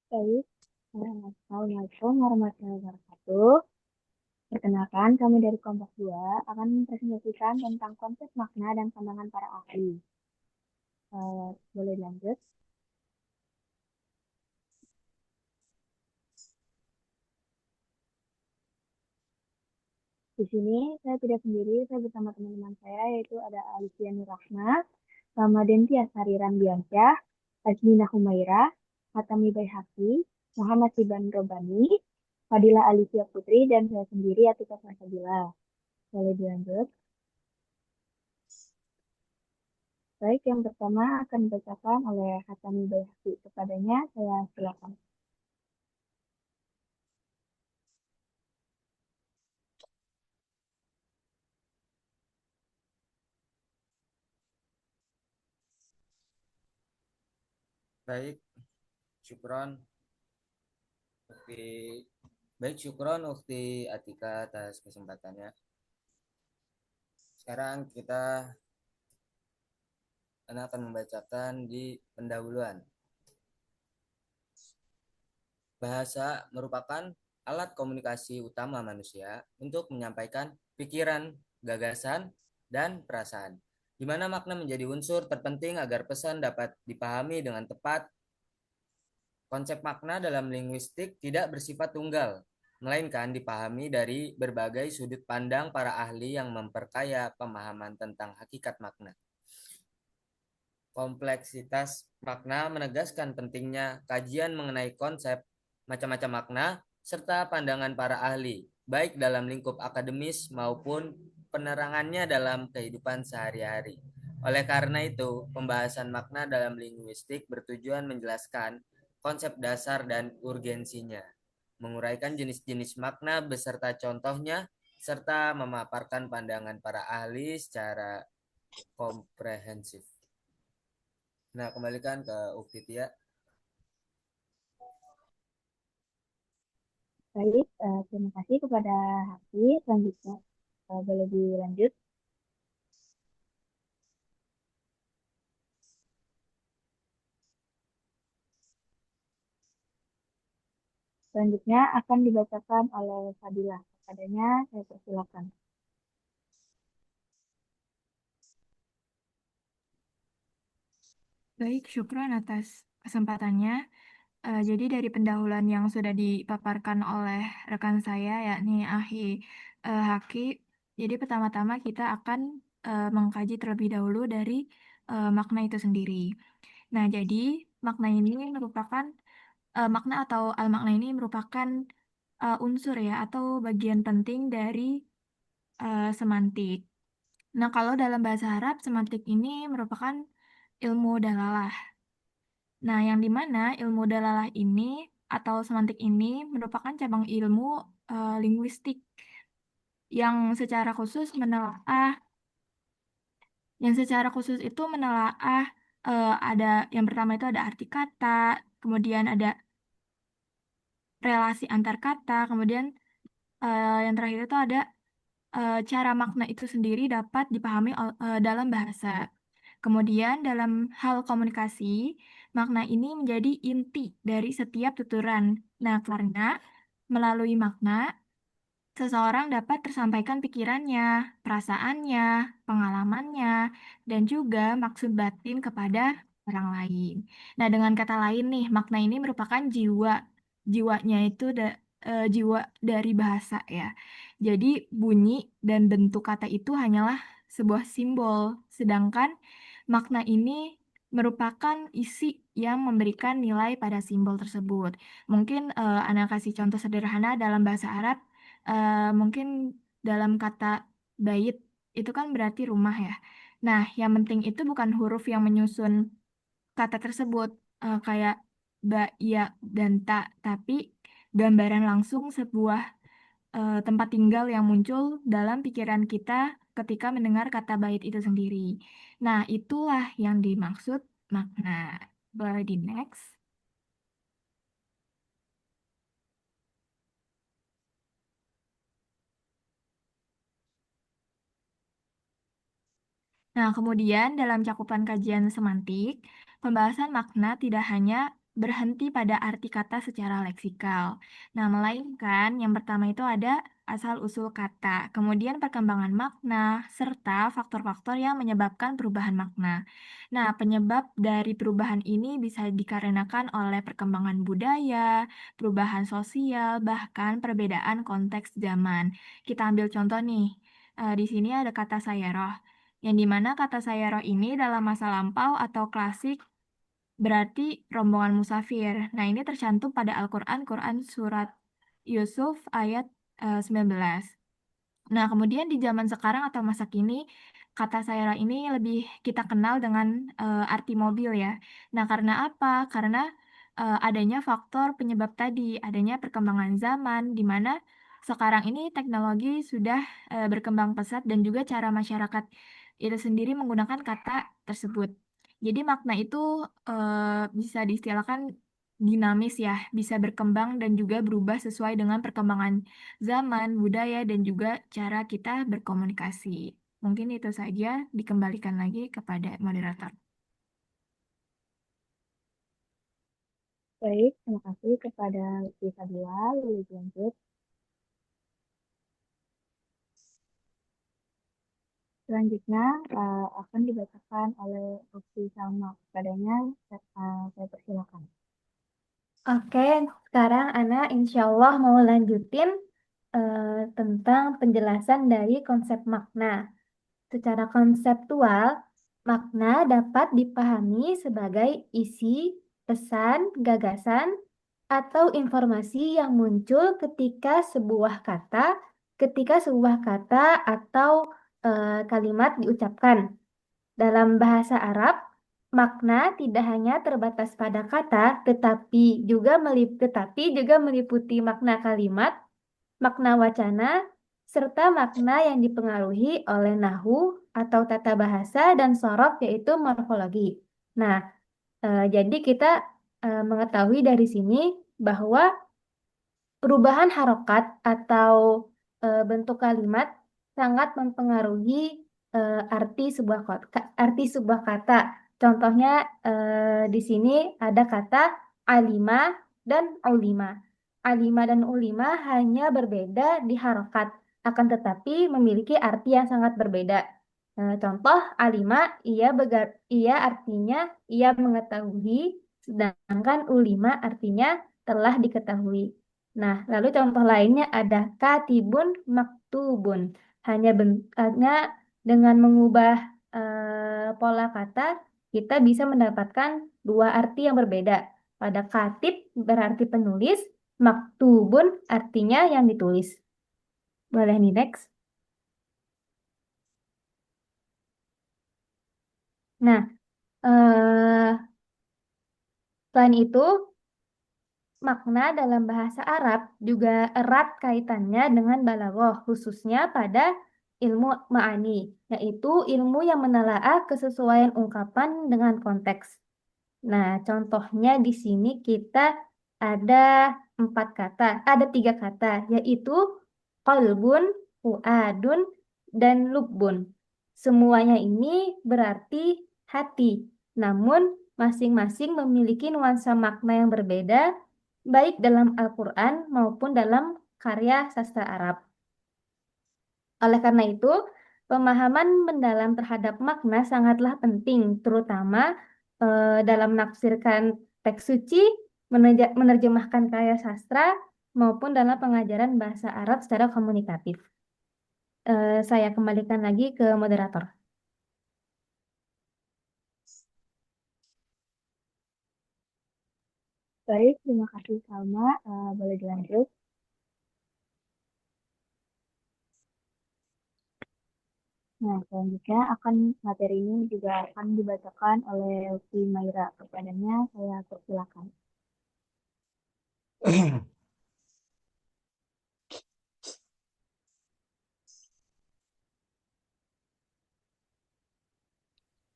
Baik, Assalamualaikum warahmatullahi wabarakatuh. Perkenalkan, kami dari Kelompok 2 akan mempresentasikan tentang konsep makna dan pandangan para ahli. Boleh dilanjut? Di sini saya tidak sendiri, saya bersama teman-teman saya yaitu ada Alicia Nurrahma, Ramadenti Asari Ramdiansyah, Azmina Humaira, Hatami Baihaqi, Muhammad Siban Robani, Fadila Alicia Putri, dan saya sendiri Atika Salsabila. Boleh dilanjut? Baik, yang pertama akan dibacakan oleh Hatami Bayhaqi. Kepadanya, saya silakan. Baik, syukron Ukti. Baik, syukron Ukti Atika atas kesempatannya. Sekarang kita akan membacakan di pendahuluan. Bahasa merupakan alat komunikasi utama manusia untuk menyampaikan pikiran, gagasan, dan perasaan, di mana makna menjadi unsur terpenting agar pesan dapat dipahami dengan tepat. Konsep makna dalam linguistik tidak bersifat tunggal, melainkan dipahami dari berbagai sudut pandang para ahli yang memperkaya pemahaman tentang hakikat makna. Kompleksitas makna menegaskan pentingnya kajian mengenai konsep, macam-macam makna, serta pandangan para ahli, baik dalam lingkup akademis maupun penerangannya dalam kehidupan sehari-hari. Oleh karena itu, pembahasan makna dalam linguistik bertujuan menjelaskan konsep dasar dan urgensinya, menguraikan jenis-jenis makna beserta contohnya, serta memaparkan pandangan para ahli secara komprehensif. Nah, kembalikan ke Uktitia. Baik, terima kasih kepada Haki. Selanjutnya, boleh dilanjut. Selanjutnya akan dibacakan oleh Fadila. Kepadanya, saya persilakan. Baik, syukron atas kesempatannya. Jadi dari pendahuluan yang sudah dipaparkan oleh rekan saya, yakni Haki, jadi pertama-tama kita akan mengkaji terlebih dahulu dari makna itu sendiri. Nah, jadi makna ini merupakan makna atau al-makna ini merupakan unsur ya atau bagian penting dari semantik. Nah, kalau dalam bahasa Arab, semantik ini merupakan ilmu dalalah. Nah, yang dimana ilmu dalalah ini atau semantik ini merupakan cabang ilmu linguistik yang secara khusus menelaah, yang secara khusus itu menelaah ada yang pertama itu ada arti kata, kemudian ada relasi antar kata, kemudian yang terakhir itu ada cara makna itu sendiri dapat dipahami dalam bahasa. Kemudian dalam hal komunikasi, makna ini menjadi inti dari setiap tuturan. Nah, karena melalui makna, seseorang dapat tersampaikan pikirannya, perasaannya, pengalamannya, dan juga maksud batin kepada orang lain. Nah, dengan kata lain nih, makna ini merupakan jiwanya itu jiwa dari bahasa ya. Jadi bunyi dan bentuk kata itu hanyalah sebuah simbol, sedangkan makna ini merupakan isi yang memberikan nilai pada simbol tersebut. Mungkin Ana kasih contoh sederhana dalam bahasa Arab, mungkin dalam kata bait itu kan berarti rumah ya. Nah, yang penting itu bukan huruf yang menyusun kata tersebut kayak ba, ya, dan ta, tapi gambaran langsung sebuah tempat tinggal yang muncul dalam pikiran kita ketika mendengar kata bait itu sendiri. Nah, itulah yang dimaksud makna. Boleh di next. Nah, kemudian dalam cakupan kajian semantik, pembahasan makna tidak hanya berhenti pada arti kata secara leksikal. Nah, melainkan yang pertama itu ada asal-usul kata, kemudian perkembangan makna, serta faktor-faktor yang menyebabkan perubahan makna. Nah, penyebab dari perubahan ini bisa dikarenakan oleh perkembangan budaya, perubahan sosial, bahkan perbedaan konteks zaman. Kita ambil contoh nih, di sini ada kata sayaroh, yang dimana kata sayaroh ini dalam masa lampau atau klasik berarti rombongan musafir. Nah, ini tercantum pada Al-Quran, Quran Surat Yusuf ayat 19. Nah, kemudian di zaman sekarang atau masa kini, kata sayara ini lebih kita kenal dengan arti mobil ya. Nah, karena apa? Karena adanya faktor penyebab tadi, adanya perkembangan zaman, di mana sekarang ini teknologi sudah berkembang pesat dan juga cara masyarakat itu sendiri menggunakan kata tersebut. Jadi makna itu bisa diistilahkan dinamis ya, bisa berkembang dan juga berubah sesuai dengan perkembangan zaman, budaya, dan juga cara kita berkomunikasi. Mungkin itu saja, dikembalikan lagi kepada moderator. Baik, terima kasih kepada Lutfi Fadila. Lalu lanjut. Selanjutnya akan dibacakan oleh Lutfi Salma. Kepadanya saya persilakan. Oke, sekarang Ana insya Allah mau lanjutin tentang penjelasan dari konsep makna. Secara konseptual, makna dapat dipahami sebagai isi, pesan, gagasan, atau informasi yang muncul ketika sebuah kata atau kalimat diucapkan. Dalam bahasa Arab, makna tidak hanya terbatas pada kata, tetapi juga meliputi makna kalimat, makna wacana, serta makna yang dipengaruhi oleh nahu atau tata bahasa dan sorof yaitu morfologi. Nah, jadi kita mengetahui dari sini bahwa perubahan harokat atau bentuk kalimat sangat mempengaruhi arti sebuah kata. Contohnya di sini ada kata alima dan ulima. Alima dan ulima hanya berbeda di harokat, akan tetapi memiliki arti yang sangat berbeda. Contoh alima, ia artinya ia mengetahui, sedangkan ulima artinya telah diketahui. Nah, lalu contoh lainnya ada katibun maktubun. Hanya dengan mengubah pola kata, kita bisa mendapatkan dua arti yang berbeda. Pada katib berarti penulis, maktubun artinya yang ditulis. Boleh nih, next. Nah, selain itu, makna dalam bahasa Arab juga erat kaitannya dengan balaghah, khususnya pada ilmu ma'ani, yaitu ilmu yang menelaah kesesuaian ungkapan dengan konteks. Nah, contohnya di sini kita ada ada 3 kata, yaitu qalbun, fuadun, dan lubbun. Semuanya ini berarti hati, namun masing-masing memiliki nuansa makna yang berbeda, baik dalam Al-Quran maupun dalam karya sastra Arab. Oleh karena itu, pemahaman mendalam terhadap makna sangatlah penting, terutama dalam menafsirkan teks suci, menerjemahkan karya sastra, maupun dalam pengajaran bahasa Arab secara komunikatif. Saya kembalikan lagi ke moderator. Baik, terima kasih Salma. Boleh dilanjut. Nah, selanjutnya materi ini juga akan dibacakan oleh Lutfi Maira. Kepadanya saya persilakan.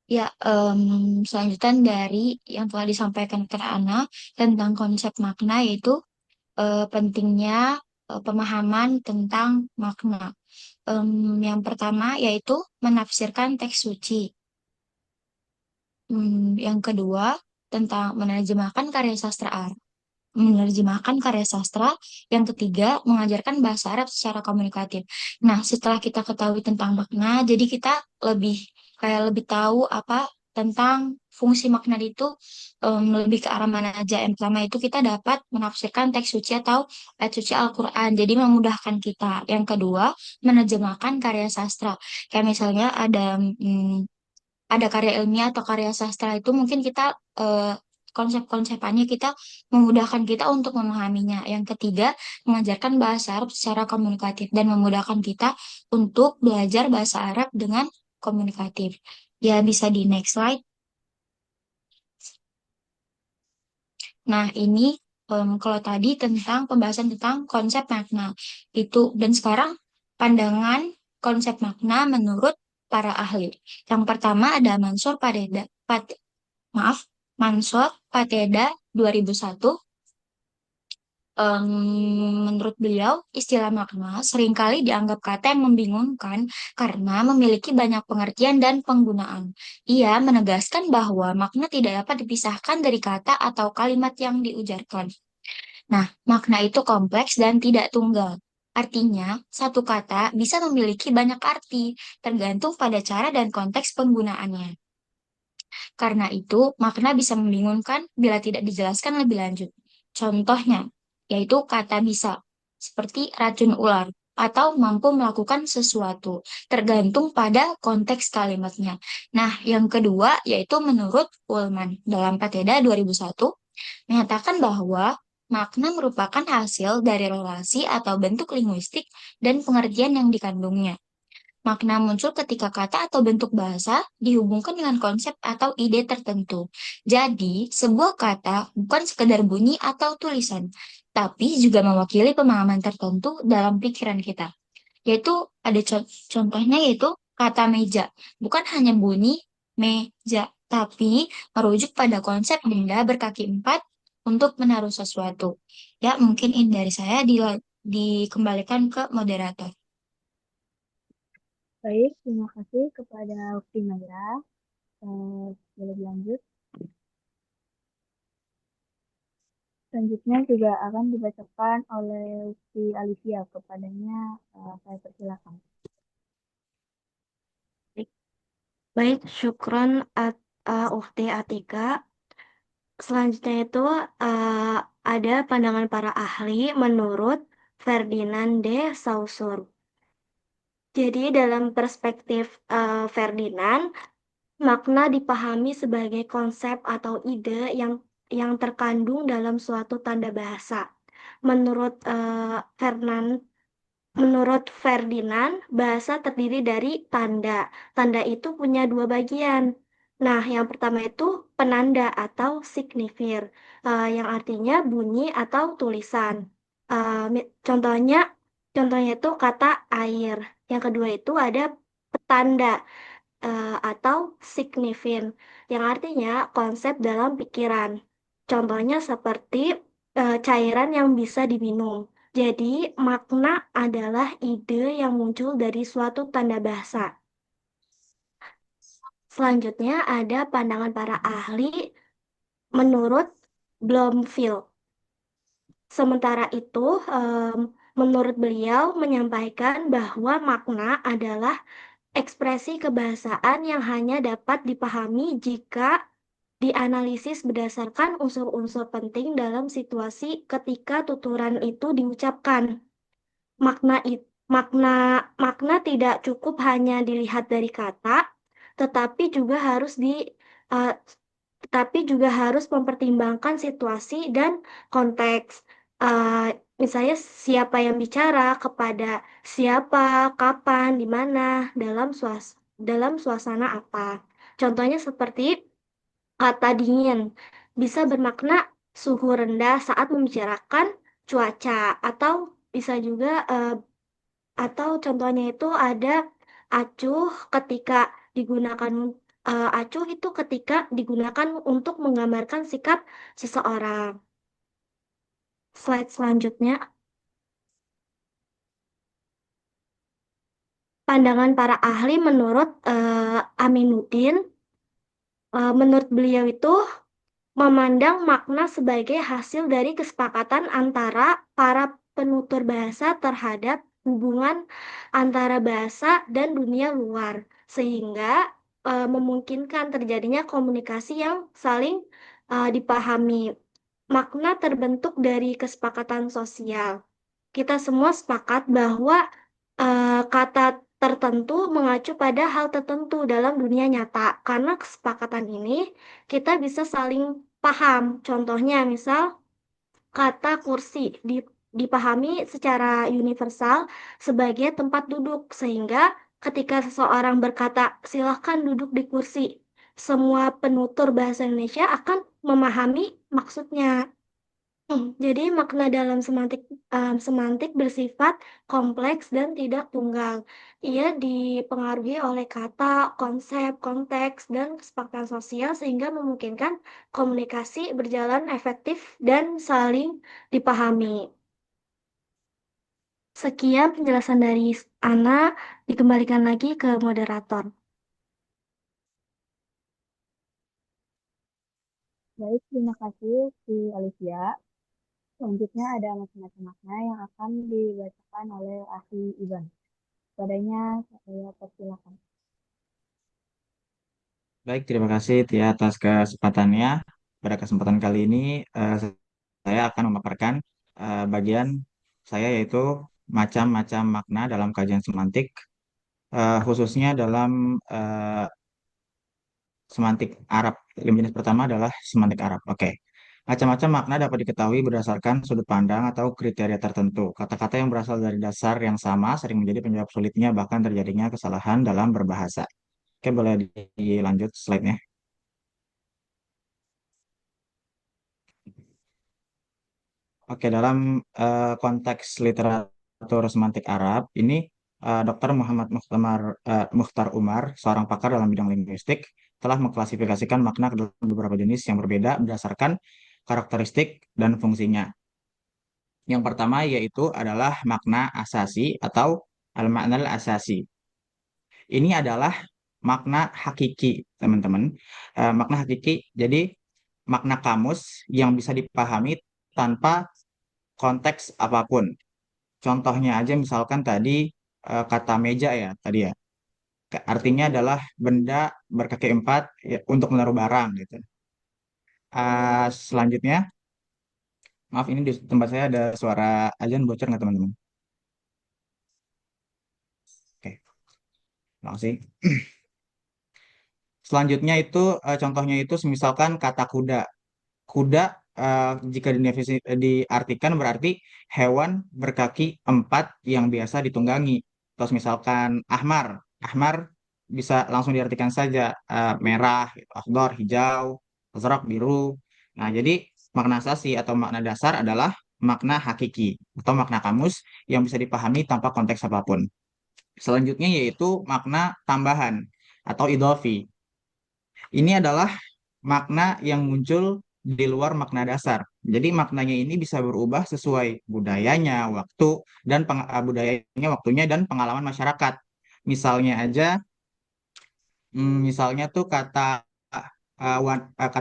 Ya, selanjutnya dari yang telah disampaikan ke Ana tentang konsep makna, yaitu pentingnya pemahaman tentang makna. Yang pertama yaitu menafsirkan teks suci. Yang kedua, tentang menerjemahkan karya sastra Arab. Menerjemahkan karya sastra. Yang ketiga, mengajarkan bahasa Arab secara komunikatif. Nah, setelah kita ketahui tentang makna, jadi kita lebih lebih tahu apa tentang fungsi makna itu, lebih ke arah mana aja. Yang pertama itu kita dapat menafsirkan teks suci atau ayat suci Al-Quran, jadi memudahkan kita. Yang kedua, menerjemahkan karya sastra. Kayak misalnya ada karya ilmiah atau karya sastra itu mungkin kita konsep-konsepannya kita memudahkan kita untuk memahaminya. Yang ketiga, mengajarkan bahasa Arab secara komunikatif dan memudahkan kita untuk belajar bahasa Arab dengan komunikatif. Ya, bisa di next slide. Nah, ini kalau tadi tentang pembahasan tentang konsep makna itu, dan sekarang pandangan konsep makna menurut para ahli. Yang pertama ada maaf, Mansur Pateda 2001. Menurut beliau, istilah makna seringkali dianggap kata yang membingungkan karena memiliki banyak pengertian dan penggunaan. Ia menegaskan bahwa makna tidak dapat dipisahkan dari kata atau kalimat yang diujarkan. Nah, makna itu kompleks dan tidak tunggal. Artinya, satu kata bisa memiliki banyak arti, tergantung pada cara dan konteks penggunaannya. Karena itu, makna bisa membingungkan bila tidak dijelaskan lebih lanjut. Contohnya, yaitu kata bisa, seperti racun ular, atau mampu melakukan sesuatu, tergantung pada konteks kalimatnya. Nah, yang kedua, yaitu menurut Ullman, dalam Pateda 2001, menyatakan bahwa makna merupakan hasil dari relasi atau bentuk linguistik dan pengertian yang dikandungnya. Makna muncul ketika kata atau bentuk bahasa dihubungkan dengan konsep atau ide tertentu. Jadi, sebuah kata bukan sekedar bunyi atau tulisan, tapi juga mewakili pemahaman tertentu dalam pikiran kita. Yaitu ada contohnya yaitu kata meja, bukan hanya bunyi meja, tapi merujuk pada konsep benda berkaki empat untuk menaruh sesuatu. Ya, mungkin ini dari saya dikembalikan ke moderator. Baik, terima kasih kepada Ukti Maira. Boleh dilanjut. Selanjutnya juga akan dibacakan oleh Ukti Alicia. Kepadanya saya persilakan. Baik, syukron Ukti Atika. Selanjutnya itu ada pandangan para ahli menurut Ferdinand de Saussure. Jadi dalam perspektif Ferdinand, makna dipahami sebagai konsep atau ide yang terkandung dalam suatu tanda bahasa. Menurut Ferdinand, bahasa terdiri dari tanda. Tanda itu punya dua bagian. Nah, yang pertama itu penanda atau signifier, yang artinya bunyi atau tulisan. Contohnya itu kata air. Yang kedua itu ada petanda atau signifier, yang artinya konsep dalam pikiran. Contohnya seperti cairan yang bisa diminum. Jadi, makna adalah ide yang muncul dari suatu tanda bahasa. Selanjutnya ada pandangan para ahli menurut Bloomfield. Sementara itu, menurut beliau menyampaikan bahwa makna adalah ekspresi kebahasaan yang hanya dapat dipahami jika dianalisis berdasarkan unsur-unsur penting dalam situasi ketika tuturan itu diucapkan. Makna it- makna makna tidak cukup hanya dilihat dari kata, tetapi juga harus eh, mempertimbangkan situasi dan konteks. Misalnya siapa yang bicara, kepada siapa, kapan, di mana, dalam suasana apa. Contohnya seperti kata dingin bisa bermakna suhu rendah saat membicarakan cuaca, atau bisa juga atau contohnya itu ada acuh ketika digunakan acuh itu ketika digunakan untuk menggambarkan sikap seseorang. Slide selanjutnya, pandangan para ahli menurut Aminuddin. Menurut beliau itu memandang makna sebagai hasil dari kesepakatan antara para penutur bahasa terhadap hubungan antara bahasa dan dunia luar, sehingga memungkinkan terjadinya komunikasi yang saling dipahami. Makna terbentuk dari kesepakatan sosial. Kita semua sepakat bahwa kata tertentu mengacu pada hal tertentu dalam dunia nyata. Karena kesepakatan ini kita bisa saling paham. Contohnya, misal kata kursi dipahami secara universal sebagai tempat duduk, sehingga ketika seseorang berkata, "Silahkan duduk di kursi," semua penutur bahasa Indonesia akan memahami maksudnya. Jadi makna dalam semantik bersifat kompleks dan tidak tunggal. Ia dipengaruhi oleh kata, konsep, konteks, dan kesepakatan sosial sehingga memungkinkan komunikasi berjalan efektif dan saling dipahami. Sekian penjelasan dari Ana, dikembalikan lagi ke moderator. Baik, terima kasih Si Alicia. Selanjutnya ada macam-macam makna yang akan dibacakan oleh ahli Iban. Padanya saya persilakan. Baik, terima kasih Tia atas kesempatannya. Pada kesempatan kali ini saya akan memaparkan bagian saya yaitu macam-macam makna dalam kajian semantik, khususnya dalam semantik Arab. Ilmu jenis pertama adalah semantik Arab. Oke. Macam-macam makna dapat diketahui berdasarkan sudut pandang atau kriteria tertentu. Kata-kata yang berasal dari dasar yang sama sering menjadi penyebab sulitnya bahkan terjadinya kesalahan dalam berbahasa. Oke, boleh dilanjut slide-nya. Oke, dalam konteks literatur semantik Arab, ini Dr. Muhammad Mukhtar Umar, seorang pakar dalam bidang linguistik, telah mengklasifikasikan makna ke dalam beberapa jenis yang berbeda berdasarkan karakteristik dan fungsinya. Yang pertama yaitu adalah makna asasi atau al-makna asasi. Ini adalah makna hakiki, teman-teman. Makna hakiki, jadi makna kamus yang bisa dipahami tanpa konteks apapun. Contohnya aja misalkan tadi kata meja ya tadi ya. Artinya adalah benda berkaki empat ya, untuk menaruh barang gitu. Selanjutnya, maaf ini di tempat saya ada suara azan bocor nggak teman-teman? Oke, makasih. Selanjutnya itu contohnya itu misalkan kata kuda. Kuda jika diartikan berarti hewan berkaki empat yang biasa ditunggangi. Terus misalkan ahmar, ahmar bisa langsung diartikan saja merah, gitu, akhdar, hijau, azrak, biru. Nah, jadi makna asasi atau makna dasar adalah makna hakiki atau makna kamus yang bisa dipahami tanpa konteks apapun. Selanjutnya yaitu makna tambahan atau idofi. Ini adalah makna yang muncul di luar makna dasar. Jadi maknanya ini bisa berubah sesuai budayanya, waktunya dan pengalaman masyarakat. Misalnya aja, misalnya tuh kata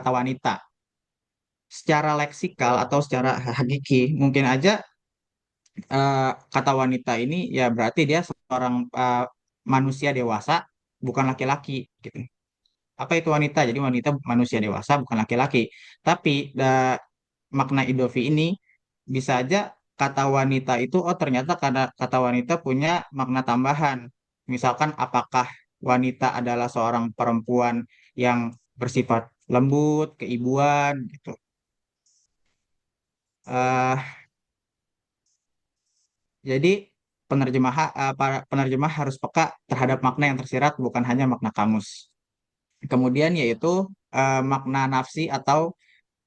wanita. Secara leksikal atau secara hakiki, mungkin aja kata wanita ini ya berarti dia seorang manusia dewasa, bukan laki-laki gitu. Apa itu wanita? Jadi wanita manusia dewasa bukan laki-laki. Tapi makna idofi ini bisa aja kata wanita itu oh ternyata karena kata wanita punya makna tambahan. Misalkan apakah wanita adalah seorang perempuan yang bersifat lembut, keibuan gitu. Eh jadi para penerjemah harus peka terhadap makna yang tersirat bukan hanya makna kamus. Kemudian yaitu makna nafsi atau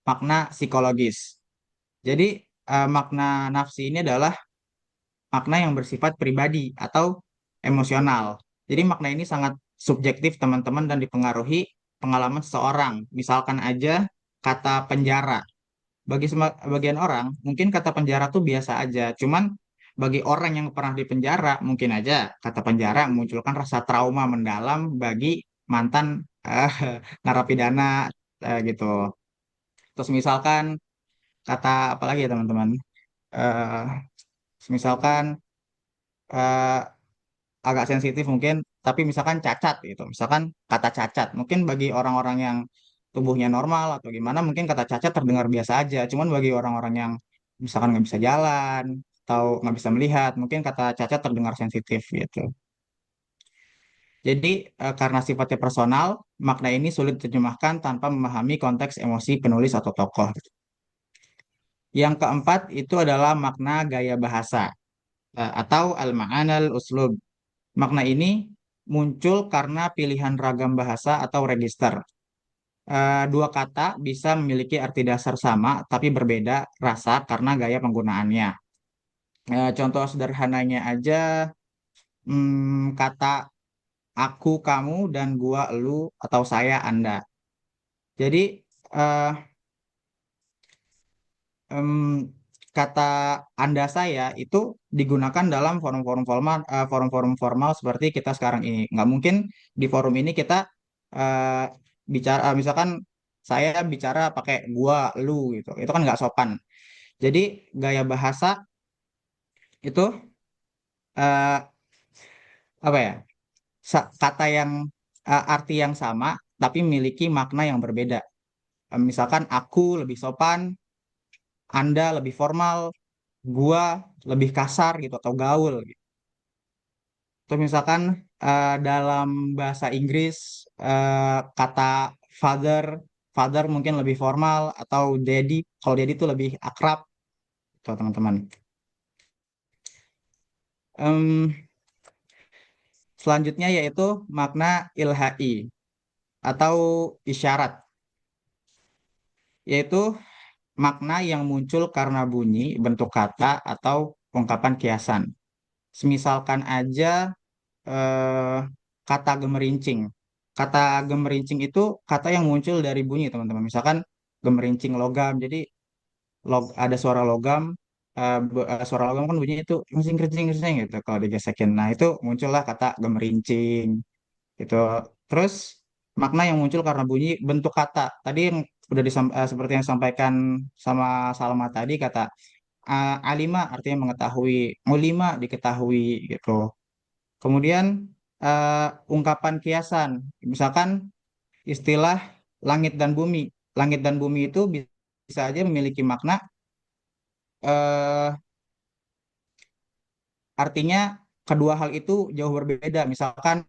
makna psikologis. Jadi makna nafsi ini adalah makna yang bersifat pribadi atau emosional. Jadi makna ini sangat subjektif teman-teman dan dipengaruhi pengalaman seseorang. Misalkan aja kata penjara. Bagi bagian orang mungkin kata penjara tuh biasa aja. Cuman bagi orang yang pernah di penjara mungkin aja kata penjara memunculkan rasa trauma mendalam bagi mantan narapidana gitu. Terus misalkan kata apa lagi ya teman-teman? Eh, misalkan eh, agak sensitif mungkin, tapi misalkan cacat gitu. Misalkan kata cacat, mungkin bagi orang-orang yang tubuhnya normal atau gimana, mungkin kata cacat terdengar biasa aja. Cuman bagi orang-orang yang misalkan nggak bisa jalan atau nggak bisa melihat, mungkin kata cacat terdengar sensitif gitu. Jadi karena sifatnya personal, makna ini sulit diterjemahkan tanpa memahami konteks emosi penulis atau tokoh. Yang keempat itu adalah makna gaya bahasa atau al-ma'anal uslub. Makna ini muncul karena pilihan ragam bahasa atau register. Dua kata bisa memiliki arti dasar sama, tapi berbeda rasa karena gaya penggunaannya. Contoh sederhananya aja, kata aku, kamu, dan gua, lu, atau saya, Anda. Jadi, eh, em, kata Anda saya itu digunakan dalam forum-forum formal seperti kita sekarang ini. Nggak mungkin di forum ini kita eh, bicara, misalkan saya bicara pakai gua, lu gitu. Itu kan nggak sopan. Jadi gaya bahasa itu eh, apa ya? Kata yang arti yang sama tapi memiliki makna yang berbeda. Misalkan aku lebih sopan, Anda lebih formal, gua lebih kasar gitu atau gaul gitu. Atau misalkan dalam bahasa Inggris kata father, father mungkin lebih formal atau daddy, kalau daddy itu lebih akrab tuh teman-teman. Em, selanjutnya yaitu makna ilhai atau isyarat, yaitu makna yang muncul karena bunyi, bentuk kata atau ungkapan kiasan. Semisalkan aja eh, kata gemerincing. Kata gemerincing itu kata yang muncul dari bunyi, teman-teman. Misalkan gemerincing logam. Jadi ada suara logam, suara logam kan bunyinya itu kerincing kerincing kerincing gitu kalau digesekin. Nah, itu muncullah kata gemerincing gitu. Terus makna yang muncul karena bunyi bentuk kata. Tadi yang udah seperti yang disampaikan sama Salma tadi kata alima artinya mengetahui, mulima diketahui gitu. Kemudian ungkapan kiasan, misalkan istilah langit dan bumi. Langit dan bumi itu bisa aja memiliki makna, eh, artinya kedua hal itu jauh berbeda. Misalkan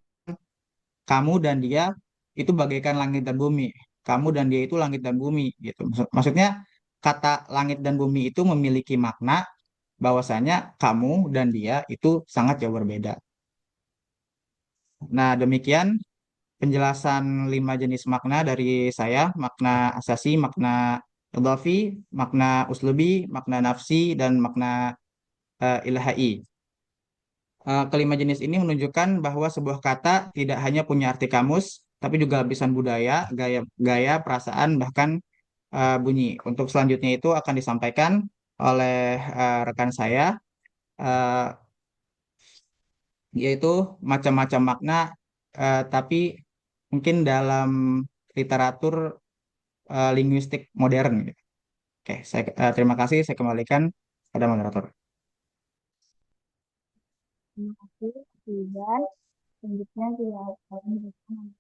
kamu dan dia itu bagaikan langit dan bumi. Kamu dan dia itu langit dan bumi gitu. Maksudnya kata langit dan bumi itu memiliki makna bahwasanya kamu dan dia itu sangat jauh berbeda. Nah, demikian penjelasan 5 jenis makna dari saya, makna asasi, makna idhafi, makna uslubi, makna nafsi, dan makna ilhai. Kelima jenis ini menunjukkan bahwa sebuah kata tidak hanya punya arti kamus, tapi juga lapisan budaya, gaya, gaya, perasaan, bahkan bunyi. Untuk selanjutnya itu akan disampaikan oleh rekan saya, eh, yaitu macam-macam makna, tapi mungkin dalam literatur linguistik modern gitu. Oke, terima kasih. Saya kembalikan pada moderator. Terima kasih, Iban. Selanjutnya dilakukan bersama.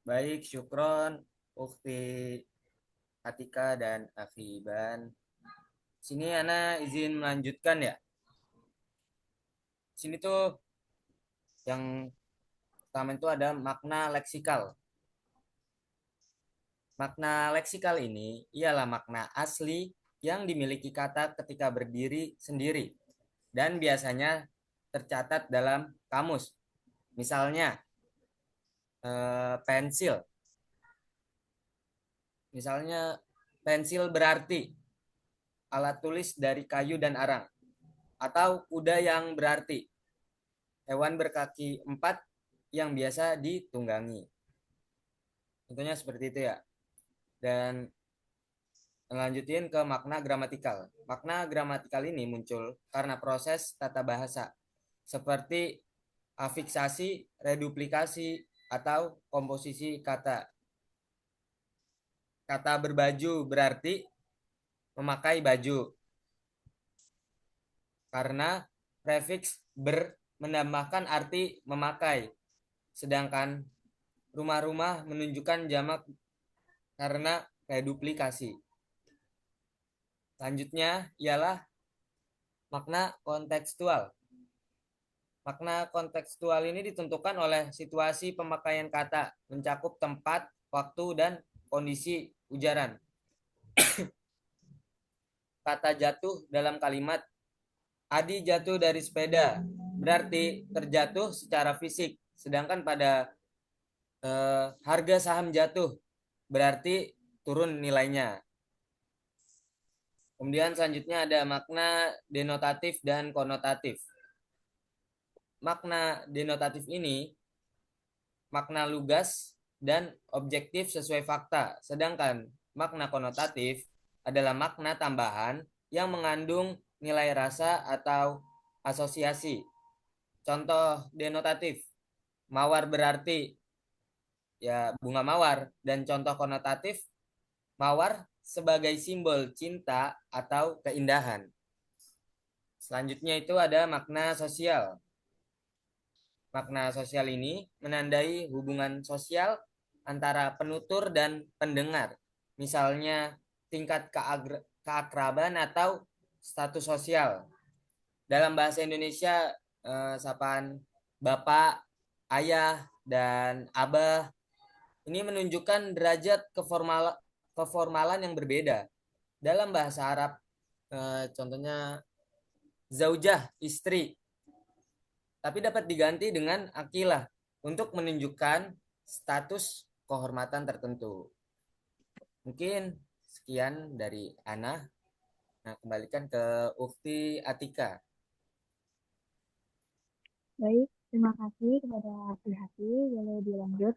Baik, syukron Ukti Atika dan Akhi Iban. Sini Ana izin melanjutkan ya. Sini tuh yang pertama itu ada makna leksikal. Makna leksikal ini ialah makna asli yang dimiliki kata ketika berdiri sendiri dan biasanya tercatat dalam kamus. Misalnya pensil. Misalnya pensil berarti alat tulis dari kayu dan arang. Atau kuda yang berarti hewan berkaki 4 yang biasa ditunggangi. Tentunya seperti itu ya. Dan lanjutin ke makna gramatikal. Makna gramatikal ini muncul karena proses tata bahasa seperti afiksasi, reduplikasi, atau komposisi kata. Kata berbaju berarti memakai baju karena prefiks ber menambahkan arti memakai, sedangkan rumah-rumah menunjukkan jamak karena reduplikasi. Selanjutnya ialah makna kontekstual. Makna kontekstual ini ditentukan oleh situasi pemakaian kata, mencakup tempat, waktu, dan kondisi ujaran. Kata jatuh dalam kalimat Adi jatuh dari sepeda berarti terjatuh secara fisik, sedangkan pada harga saham jatuh berarti turun nilainya. Kemudian selanjutnya ada makna denotatif dan konotatif. Makna denotatif ini makna lugas dan objektif sesuai fakta, sedangkan makna konotatif adalah makna tambahan yang mengandung nilai rasa atau asosiasi. Contoh denotatif, mawar berarti ya bunga mawar, dan contoh konotatif, mawar sebagai simbol cinta atau keindahan. Selanjutnya itu ada makna sosial. Makna sosial ini menandai hubungan sosial antara penutur dan pendengar. Misalnya tingkat keakraban atau status sosial. Dalam bahasa Indonesia, sapaan bapak, ayah, dan abah ini menunjukkan derajat keformalan yang berbeda. Dalam bahasa Arab, contohnya zaujah, istri, tapi dapat diganti dengan akilah untuk menunjukkan status kehormatan tertentu. Mungkin sekian dari Ana. Nah, kembalikan ke Ukti Atika. Baik, terima kasih kepada Hati. Boleh dilanjut.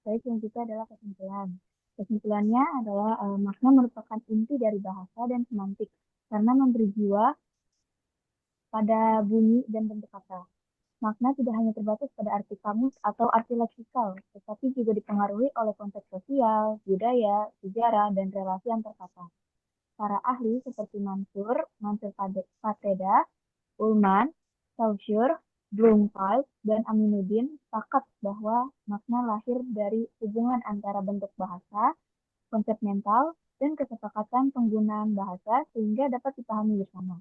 Baik, yang kita adalah kesimpulan. Kesimpulannya adalah makna merupakan inti dari bahasa dan semantik karena memberi jiwa pada bunyi dan bentuk kata. Makna tidak hanya terbatas pada arti kamus atau arti leksikal, tetapi juga dipengaruhi oleh konteks sosial, budaya, sejarah, dan relasi antar kata. Para ahli seperti Mansur Fateda, Ullmann, Saussure, Bloomfield, dan Aminuddin sepakat bahwa makna lahir dari hubungan antara bentuk bahasa, konsep mental, dan kesepakatan penggunaan bahasa sehingga dapat dipahami bersama.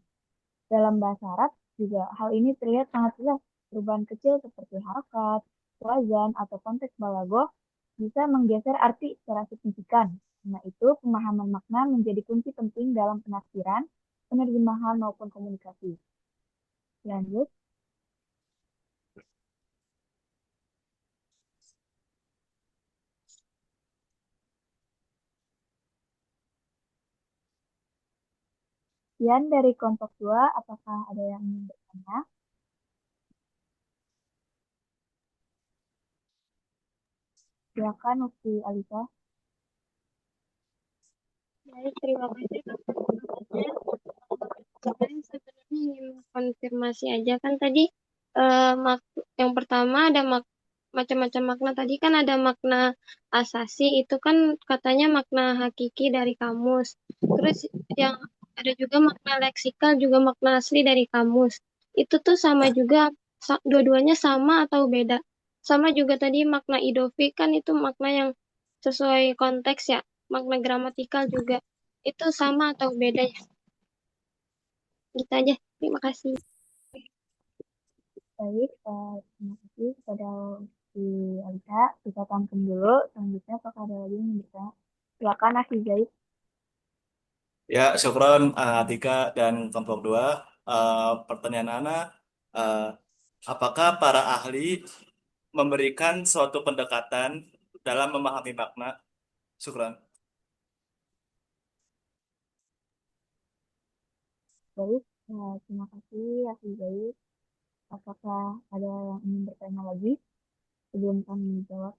Dalam bahasa Arab juga hal ini terlihat sangat jelas. Perubahan kecil seperti harokat, wazan, atau konteks balagoh bisa menggeser arti secara signifikan. Karena itu, pemahaman makna menjadi kunci penting dalam penafsiran, penerjemahan, maupun komunikasi. Lanjut. Sekian dari kelompok 2, apakah ada yang ingin bertanya? Silakan, Ukti Alisa. Baik, terima kasih Dokter. Saya sebenarnya ingin konfirmasi aja kan tadi yang pertama ada macam-macam makna tadi kan ada makna asasi itu kan katanya makna hakiki dari kamus. Terus yang ada juga makna leksikal juga makna asli dari kamus. Itu tuh sama juga dua-duanya sama atau beda? Sama juga tadi makna idofi kan itu makna yang sesuai konteks ya. Makna gramatikal juga itu sama atau beda ya? Gitu aja. Terima kasih. Baik, terima kasih kepada Ukti Alisa. Kita tampung dulu. Selanjutnya, apakah ada lagi yang bertanya? Silakan, Akhi Zaid. Ya, syukron Atika dan kelompok 2. Pertanyaan Ana, eh, apakah para ahli memberikan suatu pendekatan dalam memahami makna? Syukron. Baik, terima kasih Akhi Zaid. Apakah ada yang ingin bertanya lagi? sebelum kami menjawab.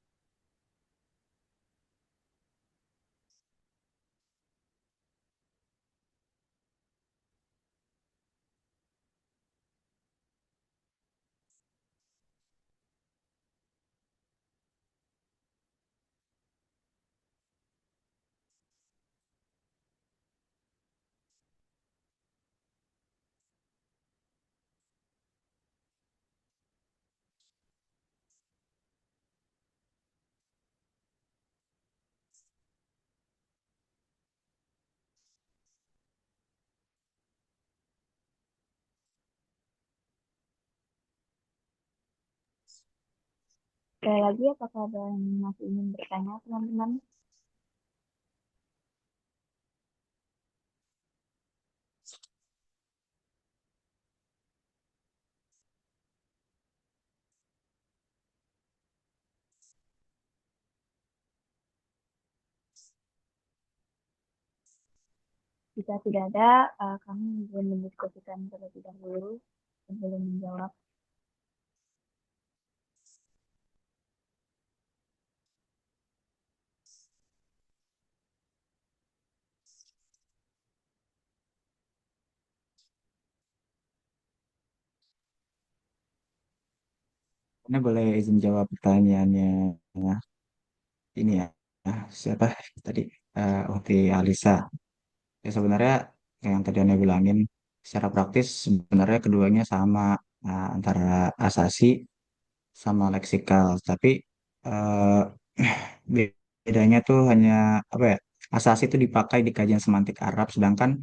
Sekali lagi, apakah ada yang masih ingin bertanya, teman-teman? Jika tidak ada, kami ingin mendiskusikan terlebih dahulu sebelum menjawab. Ini boleh izin jawab pertanyaannya ini ya. Siapa tadi? Uhti Alisa. Ya sebenarnya kayak yang tadi Anda bilangin, secara praktis sebenarnya keduanya sama, antara asasi sama leksikal. Tapi eh, bedanya tuh hanya apa ya? Asasi itu dipakai di kajian semantik Arab, sedangkan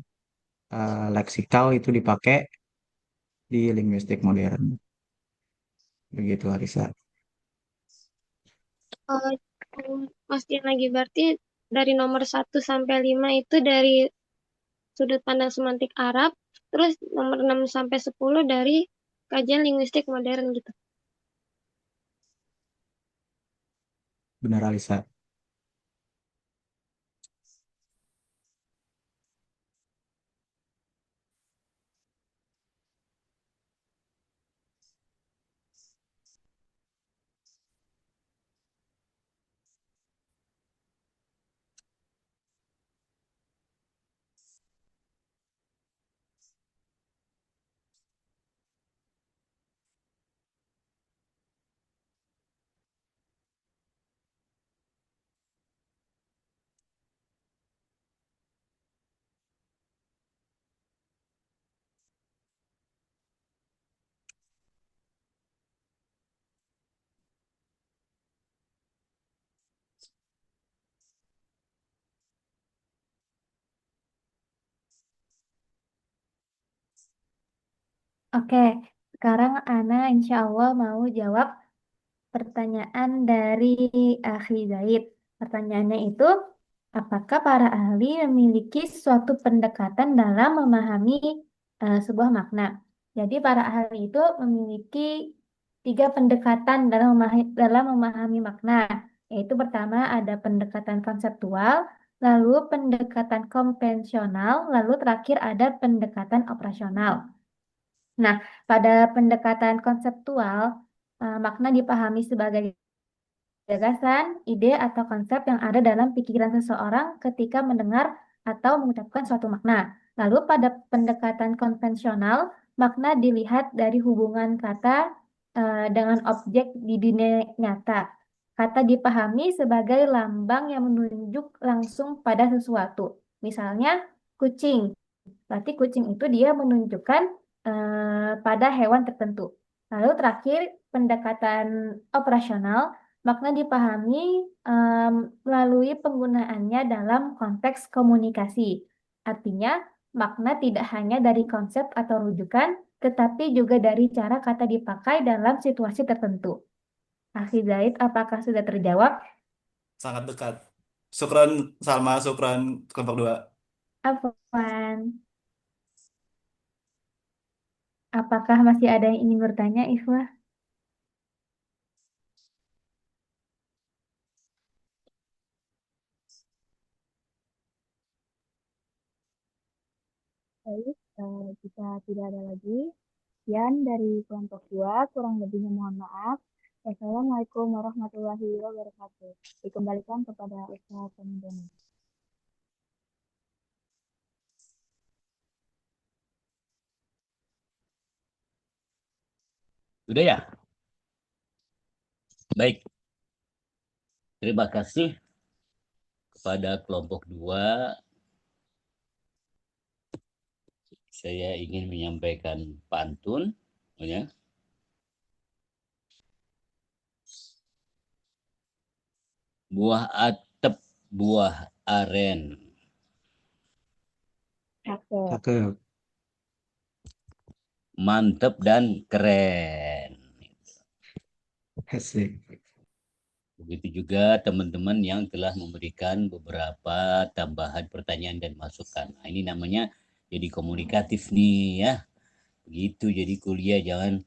leksikal itu dipakai di linguistik modern. Begitu, Alisa. Eh, Mastiin lagi berarti dari nomor 1 sampai 5 itu dari sudut pandang semantik Arab, terus nomor 6 sampai 10 dari kajian linguistik modern gitu. Benar, Alisa. Oke, sekarang Ana insya Allah mau jawab pertanyaan dari Akhi Zaid. Pertanyaannya itu, apakah para ahli memiliki suatu pendekatan dalam memahami sebuah makna? Jadi para ahli itu memiliki 3 pendekatan dalam memahami makna. Yaitu pertama ada pendekatan konseptual, lalu pendekatan konvensional, lalu terakhir ada pendekatan operasional. Nah, pada pendekatan konseptual, makna dipahami sebagai gagasan, ide, atau konsep yang ada dalam pikiran seseorang ketika mendengar atau mengucapkan suatu makna. Lalu pada pendekatan konvensional, makna dilihat dari hubungan kata dengan objek di dunia nyata. Kata dipahami sebagai lambang yang menunjuk langsung pada sesuatu. Misalnya, kucing. Berarti kucing itu dia menunjukkan pada hewan tertentu. Lalu terakhir, pendekatan operasional, makna dipahami melalui penggunaannya dalam konteks komunikasi. Artinya, makna tidak hanya dari konsep atau rujukan, tetapi juga dari cara kata dipakai dalam situasi tertentu. Akhi Zaid, apakah sudah terjawab? Sangat dekat. Syukran Salma, syukran kelompok 2. Afwan. Apakah masih ada yang ingin bertanya, Ikhwah? Baik, jika tidak ada lagi, sekian dari kelompok 2, kurang lebihnya mohon maaf. Assalamualaikum warahmatullahi wabarakatuh. Dikembalikan kepada Ustaz Tamdani. Sudah ya? Baik. Terima kasih kepada kelompok 2. Saya ingin menyampaikan pantun, ya. Buah atep, buah aren, Cakep. Cakep. mantep dan keren. Asik. Begitu juga teman-teman yang telah memberikan beberapa tambahan pertanyaan dan masukan. Nah, ini namanya jadi komunikatif nih ya. Begitu jadi kuliah, jangan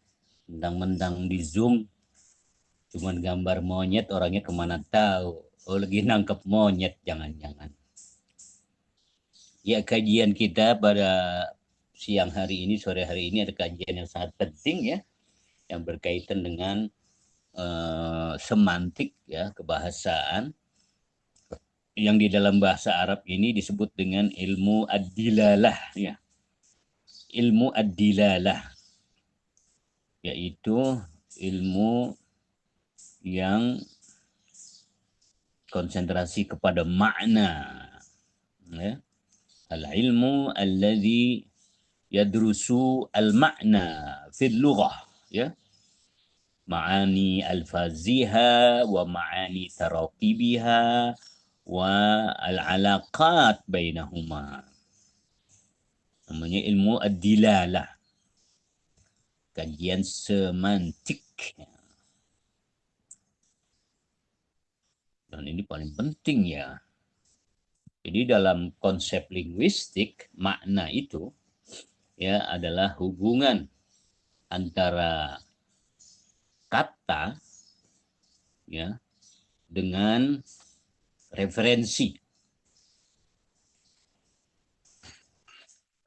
mentang-mentang di Zoom cuman gambar monyet, orangnya kemana tahu. Oh, lagi nangkep monyet, jangan-jangan. Ya, kajian kita pada siang hari ini, sore hari ini ada kajian yang sangat penting ya, yang berkaitan dengan semantik ya, kebahasaan, yang di dalam bahasa Arab ini disebut dengan ilmu ad-dilalah ya. Ilmu ad-dilalah yaitu ilmu yang konsentrasi kepada makna ya. Al-ilmu alladhi yadrusu al-makna fil lughah ya. Ma'ani al-faziha wa ma'ani taraqibiha wa al-alaqat bainahuma. Namanya ilmu ad-dilalah. Kajian semantik. Dan ini paling penting ya. Jadi dalam konsep linguistik, makna itu ya adalah hubungan antara kata ya dengan referensi.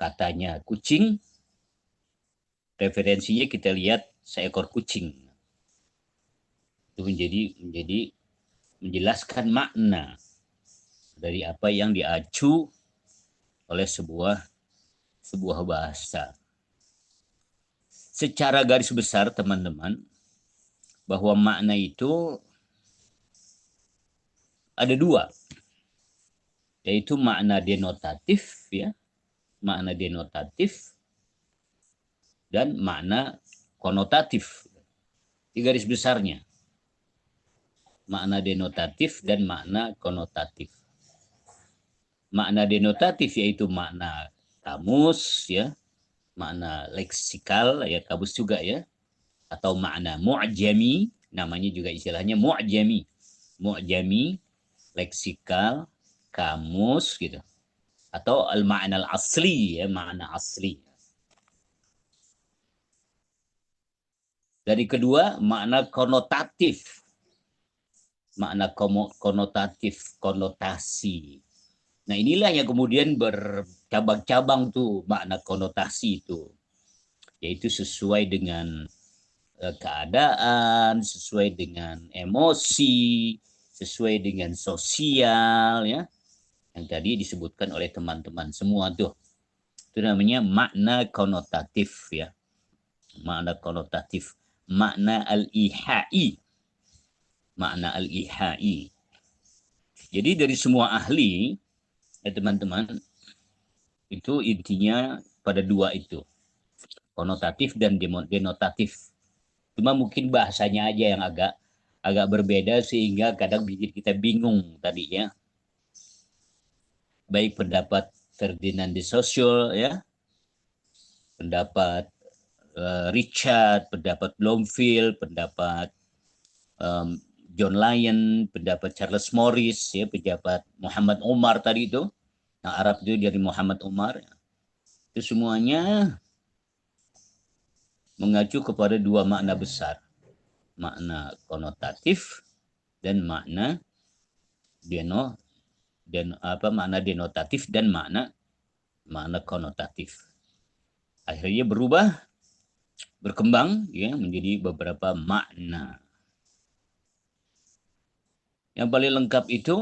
Katanya kucing, referensinya kita lihat seekor kucing. Itu menjadi menjelaskan makna dari apa yang diacu oleh sebuah bahasa. Secara garis besar teman-teman, bahwa makna itu ada dua, yaitu makna denotatif ya, makna denotatif dan makna konotatif. Di garis besarnya, makna denotatif dan makna konotatif. Makna denotatif yaitu makna kamus ya, makna leksikal ya, kamus juga ya, atau makna mu'jami, namanya juga istilahnya mu'jami. Mu'jami, leksikal, kamus gitu. Atau al-ma'na al-asli ya, makna asli. Dari kedua, makna konotatif. Makna konotatif, konotasi. Nah, inilah yang kemudian bercabang-cabang tuh makna konotasi itu. Yaitu sesuai dengan keadaan, sesuai dengan emosi, sesuai dengan sosial ya. Yang tadi disebutkan oleh teman-teman semua tuh. Itu namanya makna konotatif ya. Makna konotatif, makna al-ihai. Makna al-ihai. Jadi dari semua ahli ya teman-teman, itu intinya pada dua itu, konotatif dan denotatif. Cuma mungkin bahasanya aja yang agak berbeda sehingga kadang bikin kita bingung tadi ya. Baik pendapat Ferdinand de Saussure ya, pendapat Richard, pendapat Bloomfield, pendapat John Lyon, pendapat Charles Morris ya, pendapat Muhammad Umar tadi itu. Nah, Arab itu dari Muhammad Umar. Itu semuanya mengacu kepada dua makna besar. Makna konotatif dan makna makna denotatif dan makna konotatif. Akhirnya berubah, berkembang ya menjadi beberapa makna. Yang paling lengkap itu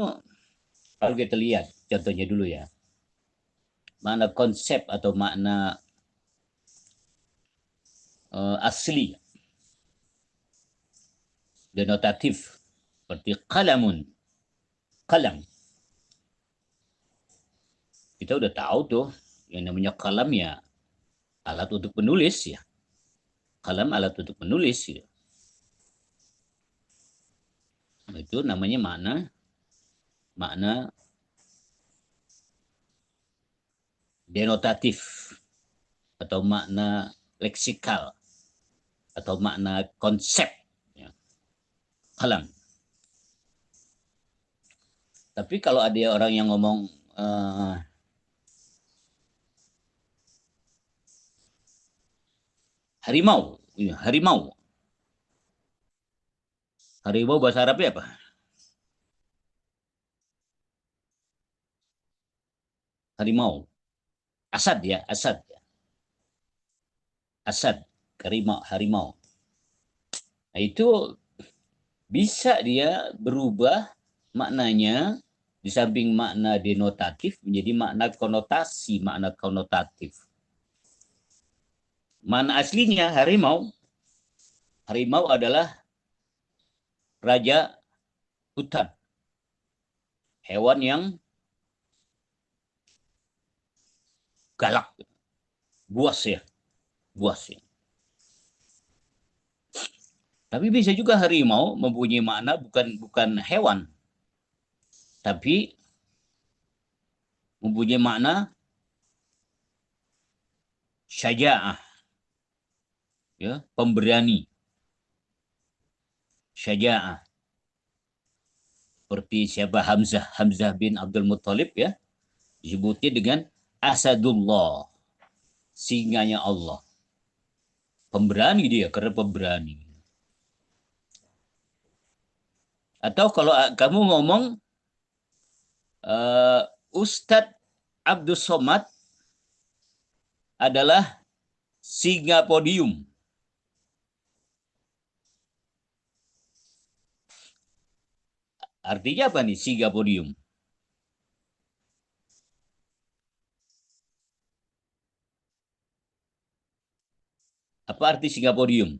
kalau kita lihat contohnya dulu ya. Makna konsep atau makna asli denotatif seperti qalamun, qalam. Kita udah tahu tuh yang namanya qalam ya alat untuk menulis ya. Qalam alat untuk menulis ya. Itu namanya makna denotatif atau makna leksikal atau makna konsep ya. Qalam. Tapi kalau ada orang yang ngomong harimau, ya, harimau. Harimau bahasa Arabnya apa? Harimau. Asad ya, asad. Asad, harimau. Nah, itu bisa dia berubah maknanya di samping makna denotatif menjadi makna konotasi, makna konotatif. Makna aslinya harimau. Harimau adalah raja hutan. Hewan yang galak. Buas ya. Tapi bisa juga harimau mempunyai makna bukan hewan, tapi mempunyai makna syaja'ah, ya, pemberani. Syaja'ah. Seperti siapa Hamzah bin Abdul Muttalib ya, disebutnya dengan Asadullah, singanya Allah. Pemberani dia, karena pemberani. Atau kalau kamu ngomong Ustadz Abdus Somad adalah singa podium. Artinya apa nih singa podium? Apa arti singa podium?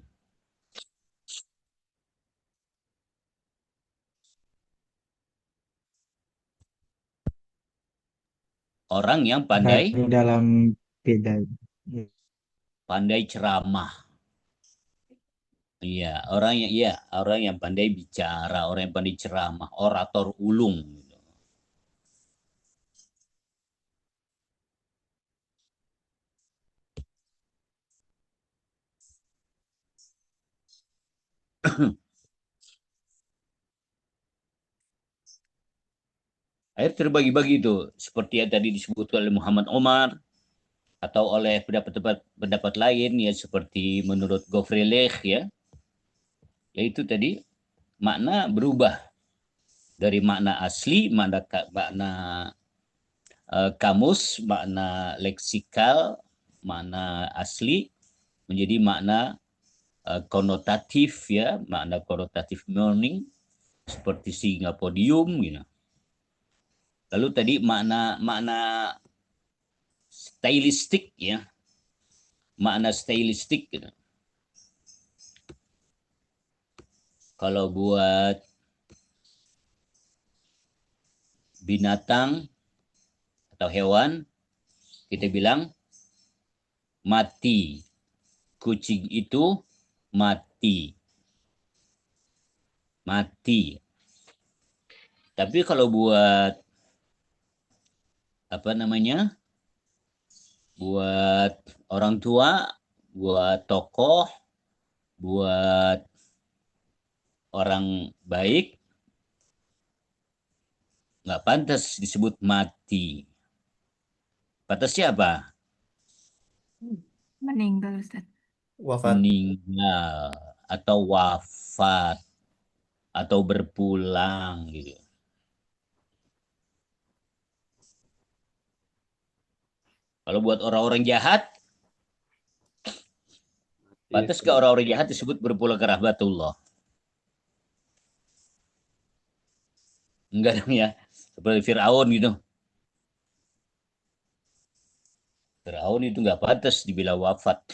Orang yang pandai dalam beda. ceramah. Iya, orang yang pandai bicara, orang yang pandai ceramah, orator ulung. Akhirnya terbagi-bagi itu, seperti yang tadi disebut oleh Muhammad Omar, atau oleh pendapat lain ya seperti menurut Gofrelech ya, yaitu tadi makna berubah dari makna asli, makna kamus, makna leksikal, makna asli menjadi makna konotatif ya, makna konotatif meaning seperti singa podium gitu. Lalu tadi makna stylistik ya, makna stylistik gitu. Kalau buat binatang atau hewan kita bilang mati. Kucing itu mati. Tapi kalau buat buat orang tua, buat tokoh, buat orang baik, nggak pantas disebut mati. Pantasnya apa? Meninggal, Ustaz. Wafat. Meninggal atau wafat atau berpulang gitu. Kalau buat orang-orang jahat, pantas ke orang-orang jahat disebut berpulang ke rahmatullah. Enggak dong ya. Seperti Firaun gitu. Firaun itu nggak pantas dibilang wafat.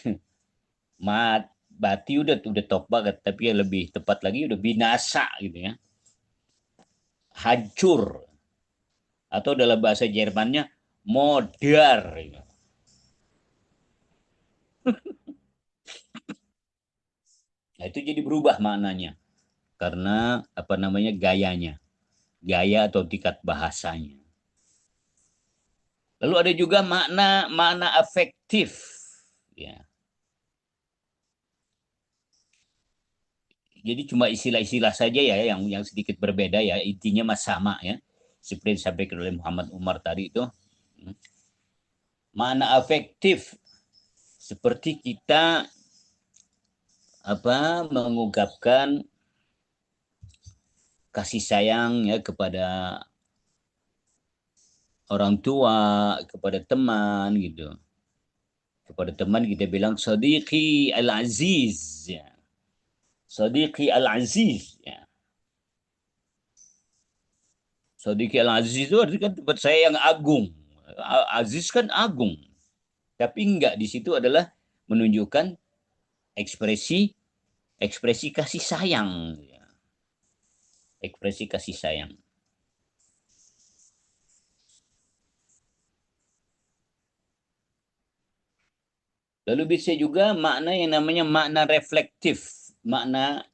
Mati udah top banget, tapi ya lebih tepat lagi udah binasa gitu ya. Hancur. Atau dalam bahasa Jermannya modar gitu. Nah, itu jadi berubah maknanya karena apa namanya gayanya, gaya atau tingkat bahasanya. Lalu ada juga makna afektif, ya. Jadi cuma istilah-istilah saja ya yang sedikit berbeda ya, intinya mas sama ya. Seperti disampaikan oleh Muhammad Umar tadi itu. Makna afektif seperti kita mengungkapkan kasih sayang ya kepada orang tua, kepada teman gitu. Kepada teman kita bilang sadiqi al-aziz ya. Sadiqi al-aziz ya. Sadiqi al-aziz itu artinya tempat saya yang agung. Aziz kan agung. Tapi enggak, di situ adalah menunjukkan ekspresi kasih sayang. Ekspresi kasih sayang. Lalu bisa juga makna yang namanya makna reflektif. Makna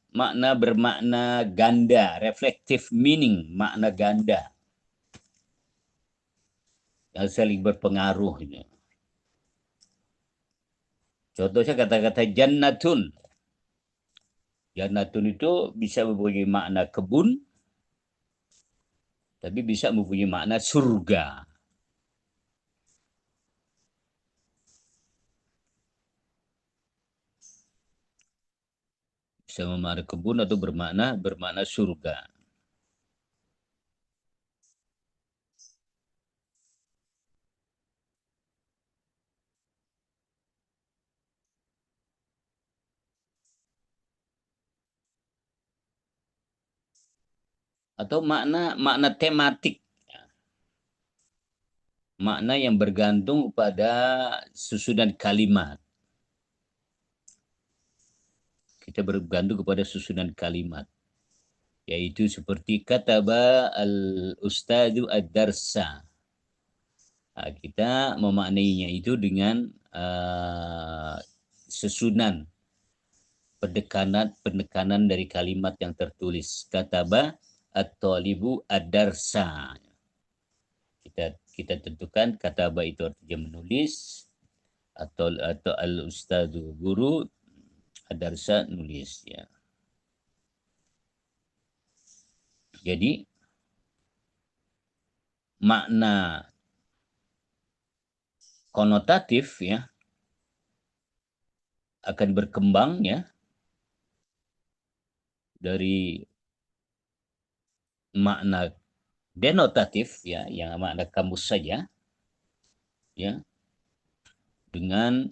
bermakna ganda, reflective meaning, makna ganda. Yang saling berpengaruh. Contohnya kata-kata jannatun. Jannatun itu bisa mempunyai makna kebun, tapi bisa mempunyai makna surga. Bisa bermakna kebun atau bermakna surga. Atau makna tematik. Makna yang bergantung pada susunan kalimat. Kita bergantung kepada susunan kalimat. Yaitu seperti kataba al-ustadu ad-darsa. Nah, kita memaknainya itu dengan susunan penekanan dari kalimat yang tertulis. Kataba at-talibu ad-darsa. Kita tentukan kataba itu artinya menulis, atau al-ustadu guru, ad-darsa nulis ya. Jadi makna konotatif ya akan berkembang ya dari makna denotatif ya, yang makna kamus saja ya, dengan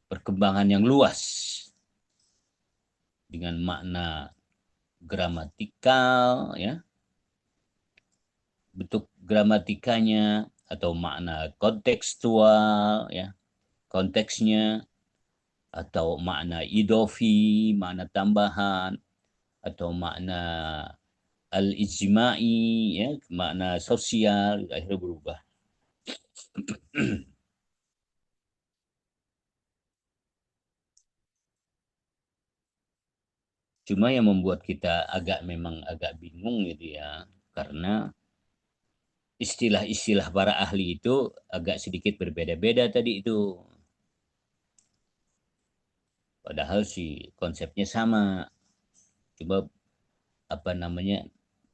perkembangan yang luas dengan makna gramatikal ya, bentuk gramatikanya atau makna kontekstual ya, konteksnya, atau makna idofi, makna tambahan, atau makna al-ijma'i ya, makna sosial, akhirnya berubah. Cuma yang membuat kita memang agak bingung gitu ya, karena istilah-istilah para ahli itu agak sedikit berbeda-beda tadi itu. Padahal sih konsepnya sama. Coba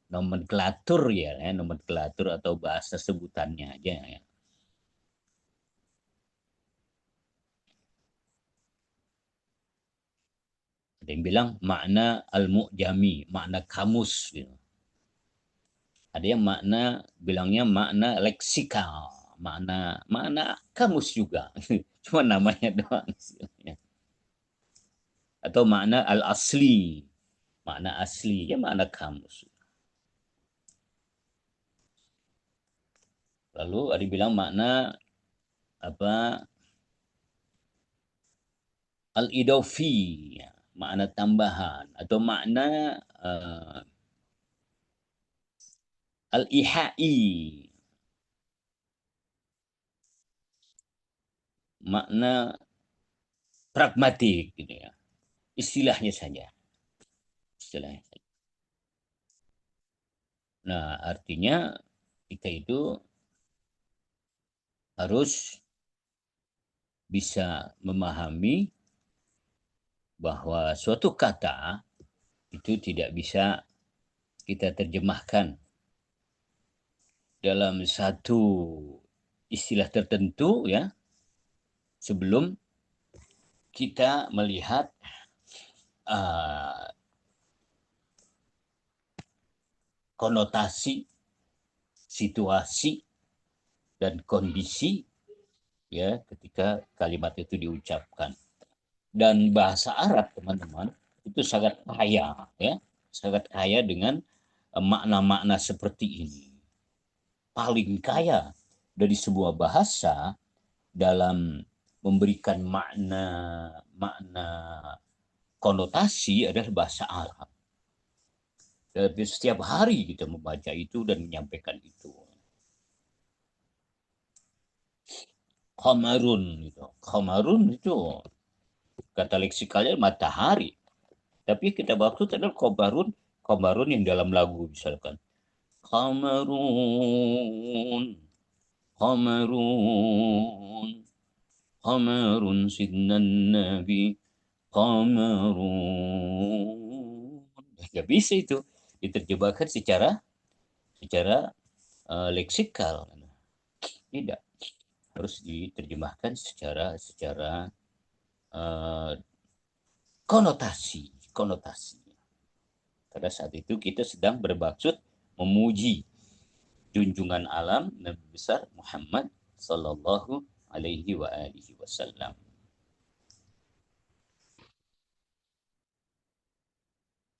nomenklatur ya, nomenklatur atau bahasa sebutannya aja ya. Ada yang bilang makna al-mu'jami, makna kamus gitu. Ada yang bilangnya makna leksikal, makna kamus juga. Cuma namanya doang. Atau makna al-asli, makna asli, ya makna kamus. Lalu ada bilang makna apa al-idofi, ya, makna tambahan atau makna al-ihai, makna pragmatik gitu ya. Istilahnya saja. Istilahnya saja. Nah, artinya kita itu harus bisa memahami bahwa suatu kata itu tidak bisa kita terjemahkan dalam satu istilah tertentu ya sebelum kita melihat konotasi, situasi, dan kondisi ya ketika kalimat itu diucapkan. Dan bahasa Arab, teman-teman, itu sangat kaya ya, sangat kaya dengan makna-makna seperti ini. Paling kaya dari sebuah bahasa dalam memberikan makna konotasi adalah bahasa Arab. Tapi setiap hari kita membaca itu dan menyampaikan itu. Qamarun itu. Qamarun itu kata leksikalnya matahari. Tapi kita maksud adalah qamarun, qamarun yang dalam lagu misalkan. Qamarun, qamarun, qamarun sidnan nabi, qamarun. Nggak bisa itu diterjemahkan secara leksikal. Tidak, harus diterjemahkan secara konotasi. Pada saat itu kita sedang bermaksud memuji junjungan alam Nabi besar Muhammad sallallahu alaihi wa alihi wasallam.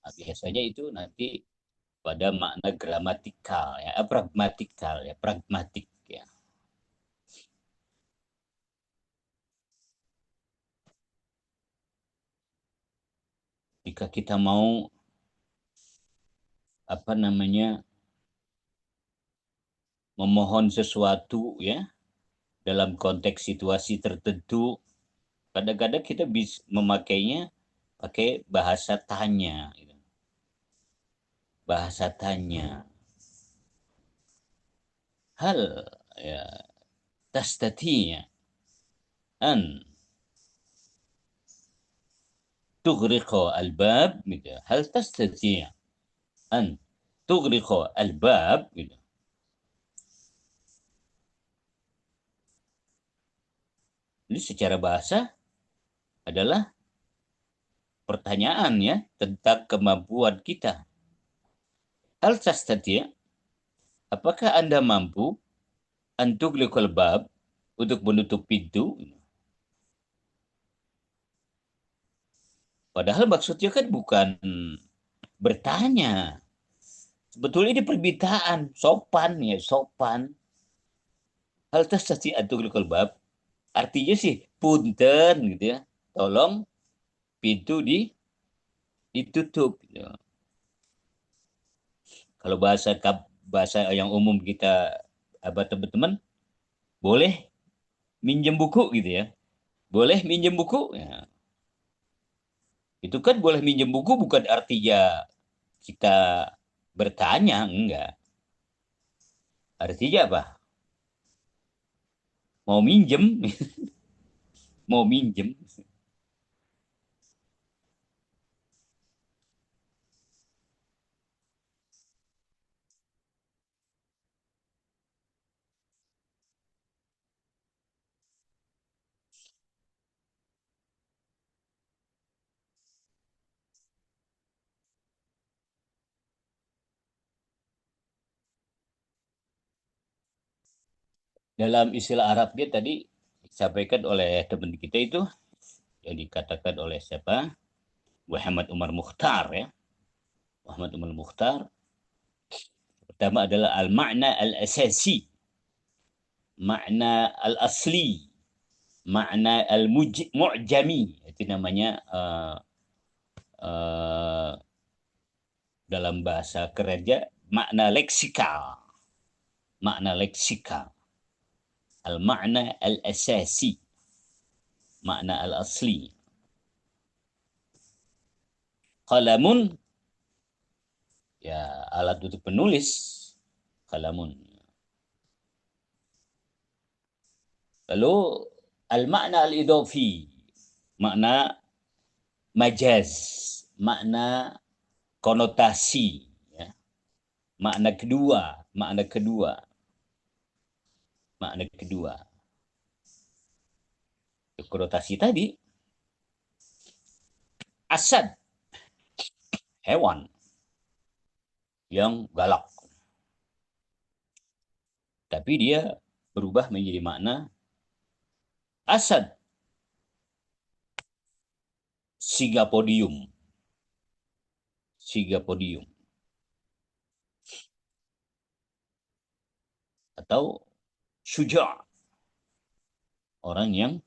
Nah, biasanya itu nanti pada makna gramatikal ya, pragmatik ya. Jika kita mau memohon sesuatu ya dalam konteks situasi tertentu, kadang-kadang kita bisa memakainya pakai bahasa tanya gitu. Bahasa tanya. Hal ya tastati an tughriqa al-bab gitu. Hal tastati an tughriqa al-bab gitu. Ini secara bahasa adalah pertanyaan ya tentang kemampuan kita. Hal tastati, apakah Anda mampu antughliqal bab untuk menutup pintu? Padahal maksudnya kan bukan bertanya. Sebetulnya ini permintaan, sopan. Hal tastati antughliqal bab artinya sih punten gitu ya. Tolong pintu ditutup gitu. Kalau bahasa yang umum kita teman-teman boleh minjem buku gitu ya. Boleh minjem buku ya. Itu kan boleh minjem buku bukan artinya kita bertanya, enggak. Artinya apa? Mau minjem. Mau minjem. Dalam istilah Arabnya tadi disampaikan oleh teman kita itu yang dikatakan oleh siapa? Muhammad Umar Mukhtar ya. Muhammad Umar Mukhtar pertama adalah al-ma'na al-asasi. makna al-asli, makna al-mu'jami, itu namanya dalam bahasa kerja makna leksikal. Makna leksikal. Al-makna al-asasi. Makna al-asli. Qalamun, ya alat untuk penulis. Qalamun. Lalu al-makna al-idafi. Makna majaz. Makna konotasi. Ya. Makna kedua. Konotasi tadi, asad, hewan yang galak. Tapi dia berubah menjadi makna asad, sigapodium. Atau syuja', orang yang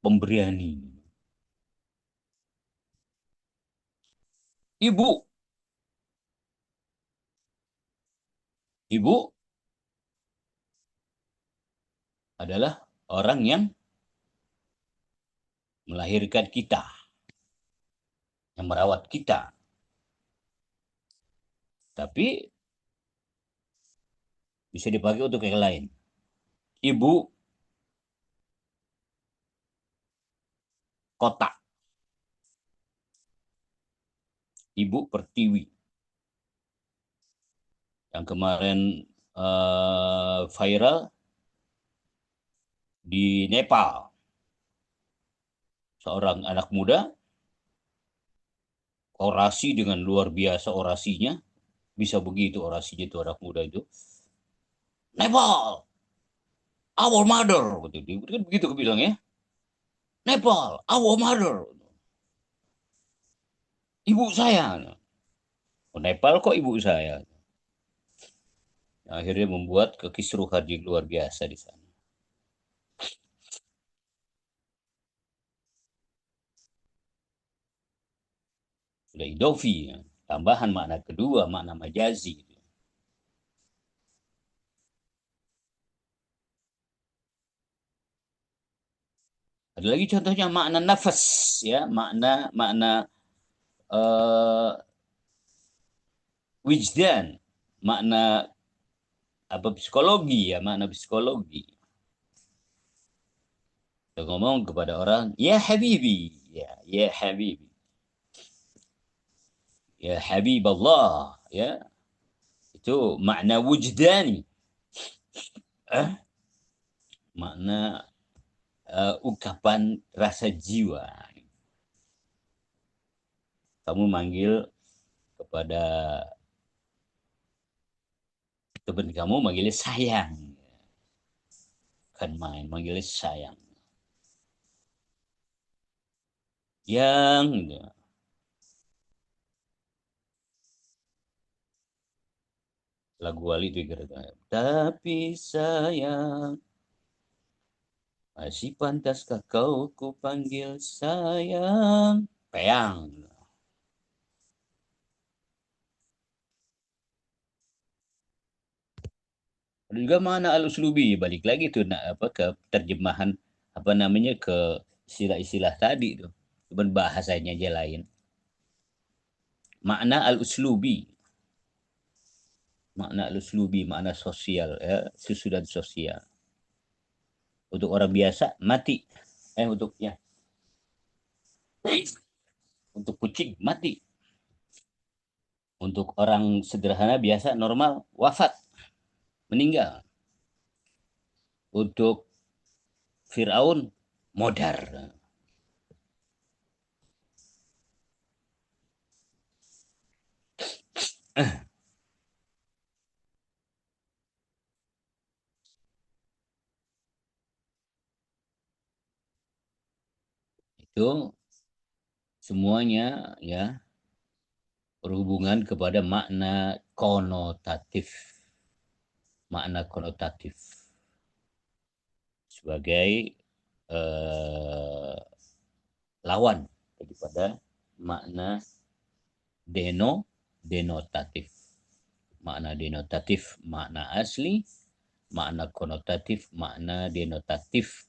pemberani. Ibu adalah orang yang melahirkan kita, yang merawat kita. Tapi bisa dipakai untuk yang lain. Ibu kota, ibu pertiwi. Yang kemarin viral di Nepal. Seorang anak muda, orasi dengan luar biasa orasinya. Bisa begitu orasinya itu anak muda itu. Nepal, our mother. Kan begitu kebilang ya. Nepal, our mother. Ibu saya. Oh, Nepal kok ibu saya. Akhirnya membuat kekisruhan yang luar biasa di sana. Sudah idofi, ya. Tambahan makna kedua, makna majazi. Ada lagi contohnya makna nafas, ya, makna wijdan, makna apa psikologi, ya, makna psikologi. Kita ngomong kepada orang, ya habibi, ya habibi, ya habib Allah, ya, itu makna wujdani, makna ungkapan rasa jiwa. Kamu manggil kepada teman kamu, manggilnya sayang, kan main, manggilnya sayang. Yang lagu Wali itu kira-kira, tapi sayang, masih pantaskah kau ku panggil sayang? Peyang. Ada juga mana al-uslubi, balik lagi tuh ke terjemahan ke istilah-istilah tadi tuh. Cuman bahasanya aja lain. Makna al-uslubi. Makna sosial, ya, susunan sosial. Untuk orang biasa mati. Untuk kucing mati. Untuk orang sederhana biasa normal wafat, meninggal. Untuk Firaun modar. Itu semuanya, ya, berhubungan kepada makna konotatif. sebagai lawan daripada makna denotatif. Makna denotatif makna asli, makna konotatif makna denotatif,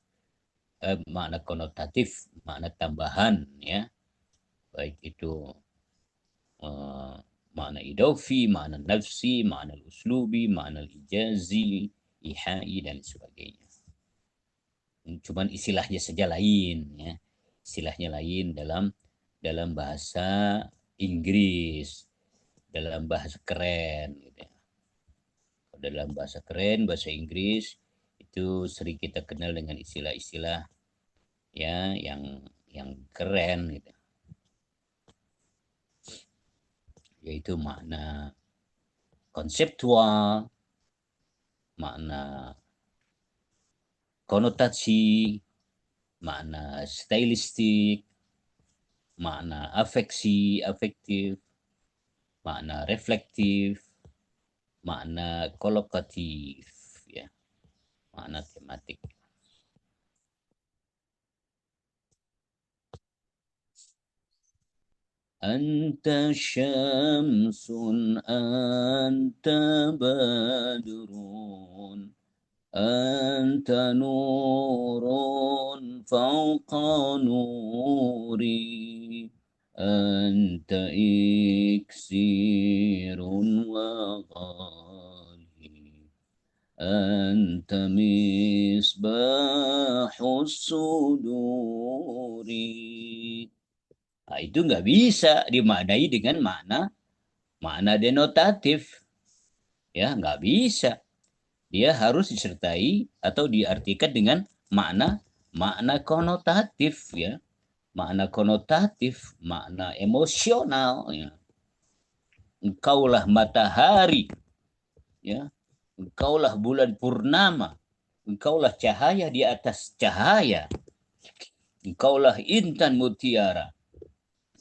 makna konotatif makna tambahan, ya, baik itu makna idafi, makna nafsi, makna uslubi, makna ijazi, ihai, dan sebagainya. Cuman istilahnya saja lain, ya, istilahnya lain dalam bahasa Inggris, dalam bahasa keren, gitu ya. Dalam bahasa keren, bahasa Inggris itu sering kita kenal dengan istilah-istilah, ya, yang keren, gitu, yaitu makna konseptual, makna konotasi, makna stylistik, makna afektif, makna reflektif, makna kolokatif, ya, makna tematik. Anta syamsun anta badrun anta nurun fawqa nuri anta iksirun wa ghali anta misbahus suduri. Nah, itu nggak bisa dimaknai dengan makna denotatif, ya, nggak bisa. Dia harus disertai atau diartikan dengan makna konotatif, ya, makna konotatif, makna emosional, ya. Engkaulah matahari, ya, engkaulah bulan purnama, engkaulah cahaya di atas cahaya, engkaulah intan mutiara,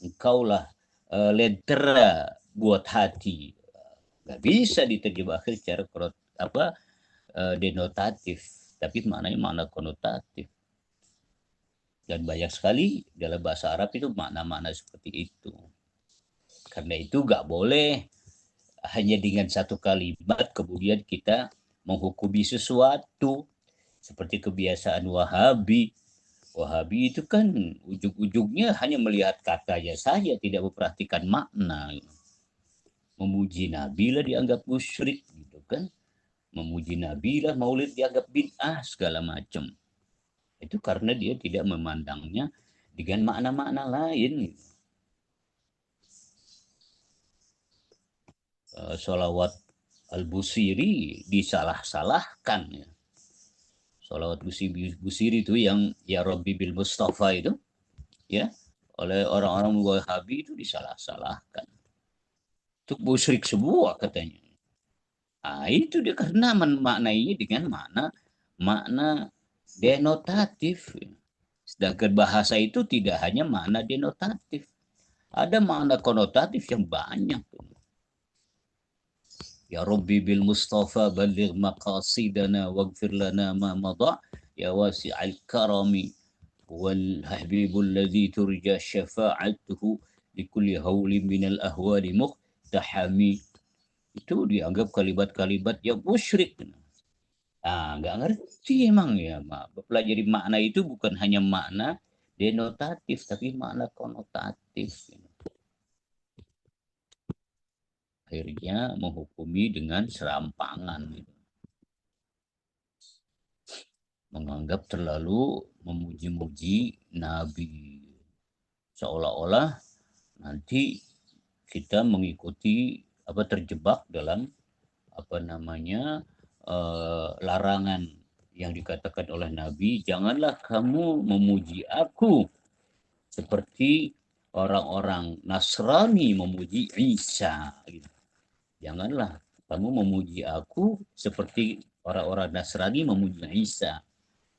engkaulah lentera buat hati. Nggak bisa diterjemahkan secara denotatif, tapi maknanya makna konotatif. Dan banyak sekali dalam bahasa Arab itu makna-makna seperti itu. Karena itu nggak boleh hanya dengan satu kalimat kemudian kita menghukumi sesuatu, seperti kebiasaan Wahabi. Wahabi itu kan ujung-ujungnya hanya melihat katanya saja, tidak memperhatikan makna. Memuji Nabi lah dianggap musyrik, gitu kan. Memuji Nabi lah maulid dianggap bid'ah, segala macam. Itu karena dia tidak memandangnya dengan makna-makna lain. Sholawat Al-Busiri disalah-salahkan, ya. Sholawat Busiri itu yang Ya Rabbi bil Mustafa itu, ya, oleh orang-orang Wahabi itu disalah-salahkan. Itu musyrik semua katanya. Nah, itu dia karena memaknainya dengan makna denotatif. Sedangkan bahasa itu tidak hanya makna denotatif. Ada makna konotatif yang banyak. Ya Rabbi bil Mustafa baligh maqasidana waghfir lana ma madha ya wasi'al karami wal habibul ladzi turja syafa'atuhu likulli haulin minal ahwali muqtahami. Itu dianggap kalimat-kalimat yang musyrik. Nggak ngerti emang, ya, pelajari makna itu bukan hanya makna denotatif tapi makna konotatif. Akhirnya menghukumi dengan serampangan, gitu. Menganggap terlalu memuji-muji Nabi, seolah-olah nanti kita mengikuti terjebak dalam larangan yang dikatakan oleh Nabi, janganlah kamu memuji aku seperti orang-orang Nasrani memuji Isa, gitu. Janganlah kamu memuji aku seperti orang-orang Nasrani memuji Isa.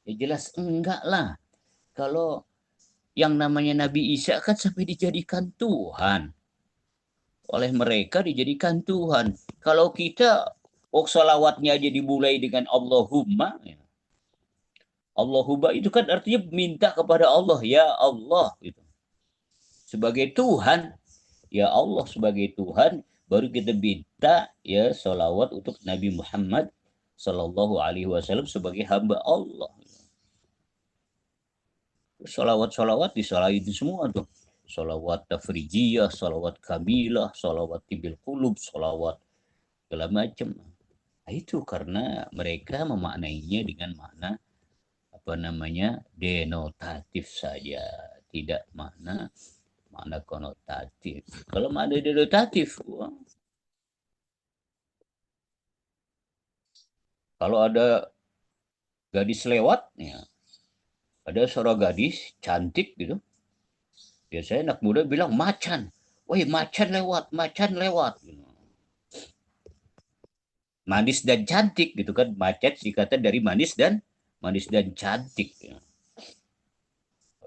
Ya jelas enggak lah. Kalau yang namanya Nabi Isa kan sampai dijadikan Tuhan. Oleh mereka dijadikan Tuhan. Kalau kita salawatnya aja dimulai dengan Allahumma, ya. Allahumma itu kan artinya minta kepada Allah, ya Allah gitu. Sebagai Tuhan, ya Allah sebagai Tuhan, baru kita minta ya salawat untuk Nabi Muhammad Sallallahu Alaihi Wasallam sebagai hamba Allah. Salawat-salawat disalahin semua tuh. Salawat tafrijiyah, salawat kamilah, salawat tibil qulub, salawat segala macam. Nah, itu karena mereka memaknainya dengan makna denotatif saja, tidak makna konotatif. Kalau makna denotatif, kalau ada gadis lewat, ya, ada seorang gadis cantik gitu, biasanya anak muda bilang macan, woi macan lewat, gitu. Manis dan cantik gitu kan, macan singkatan dari manis dan cantik.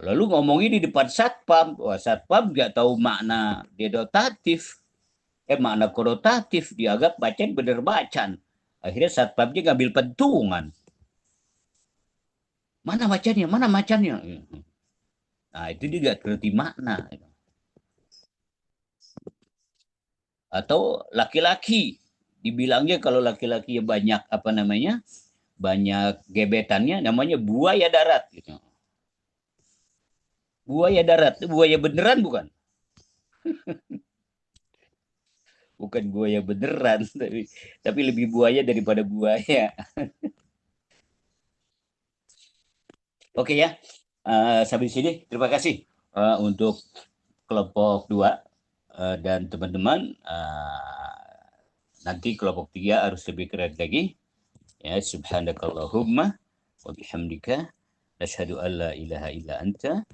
Lalu ngomongin di depan satpam, wah satpam nggak tahu makna denotatif, makna konotatif, dianggap macan bener macan. Akhirnya satpamnya ngambil pentungan. Mana macannya? Nah itu dia nggak ngerti makna. Atau laki-laki, dibilangnya kalau laki-laki banyak banyak gebetannya, namanya buaya darat gitu. Buaya darat, buaya beneran bukan? Bukan buaya beneran, tapi lebih buaya daripada buaya. Oke ya, sampai sini terima kasih untuk kelompok 2 dan teman-teman. Nanti kelompok 3 harus lebih keren lagi. Ya, subhanakallahumma wa bihamdika asyhadu an la ilaha illa anta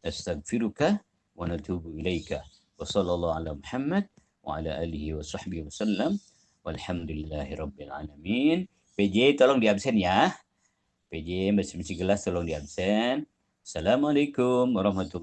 astaghfiruka wa natubu ilaika. Wa sallallahu ala Muhammad wa ala alihi wa sahbihi wasallam. Walhamdulillahi rabbil alamin. PJ tolong di absen ya. PJ masih gelas tolong di absen. Assalamualaikum warahmatullahi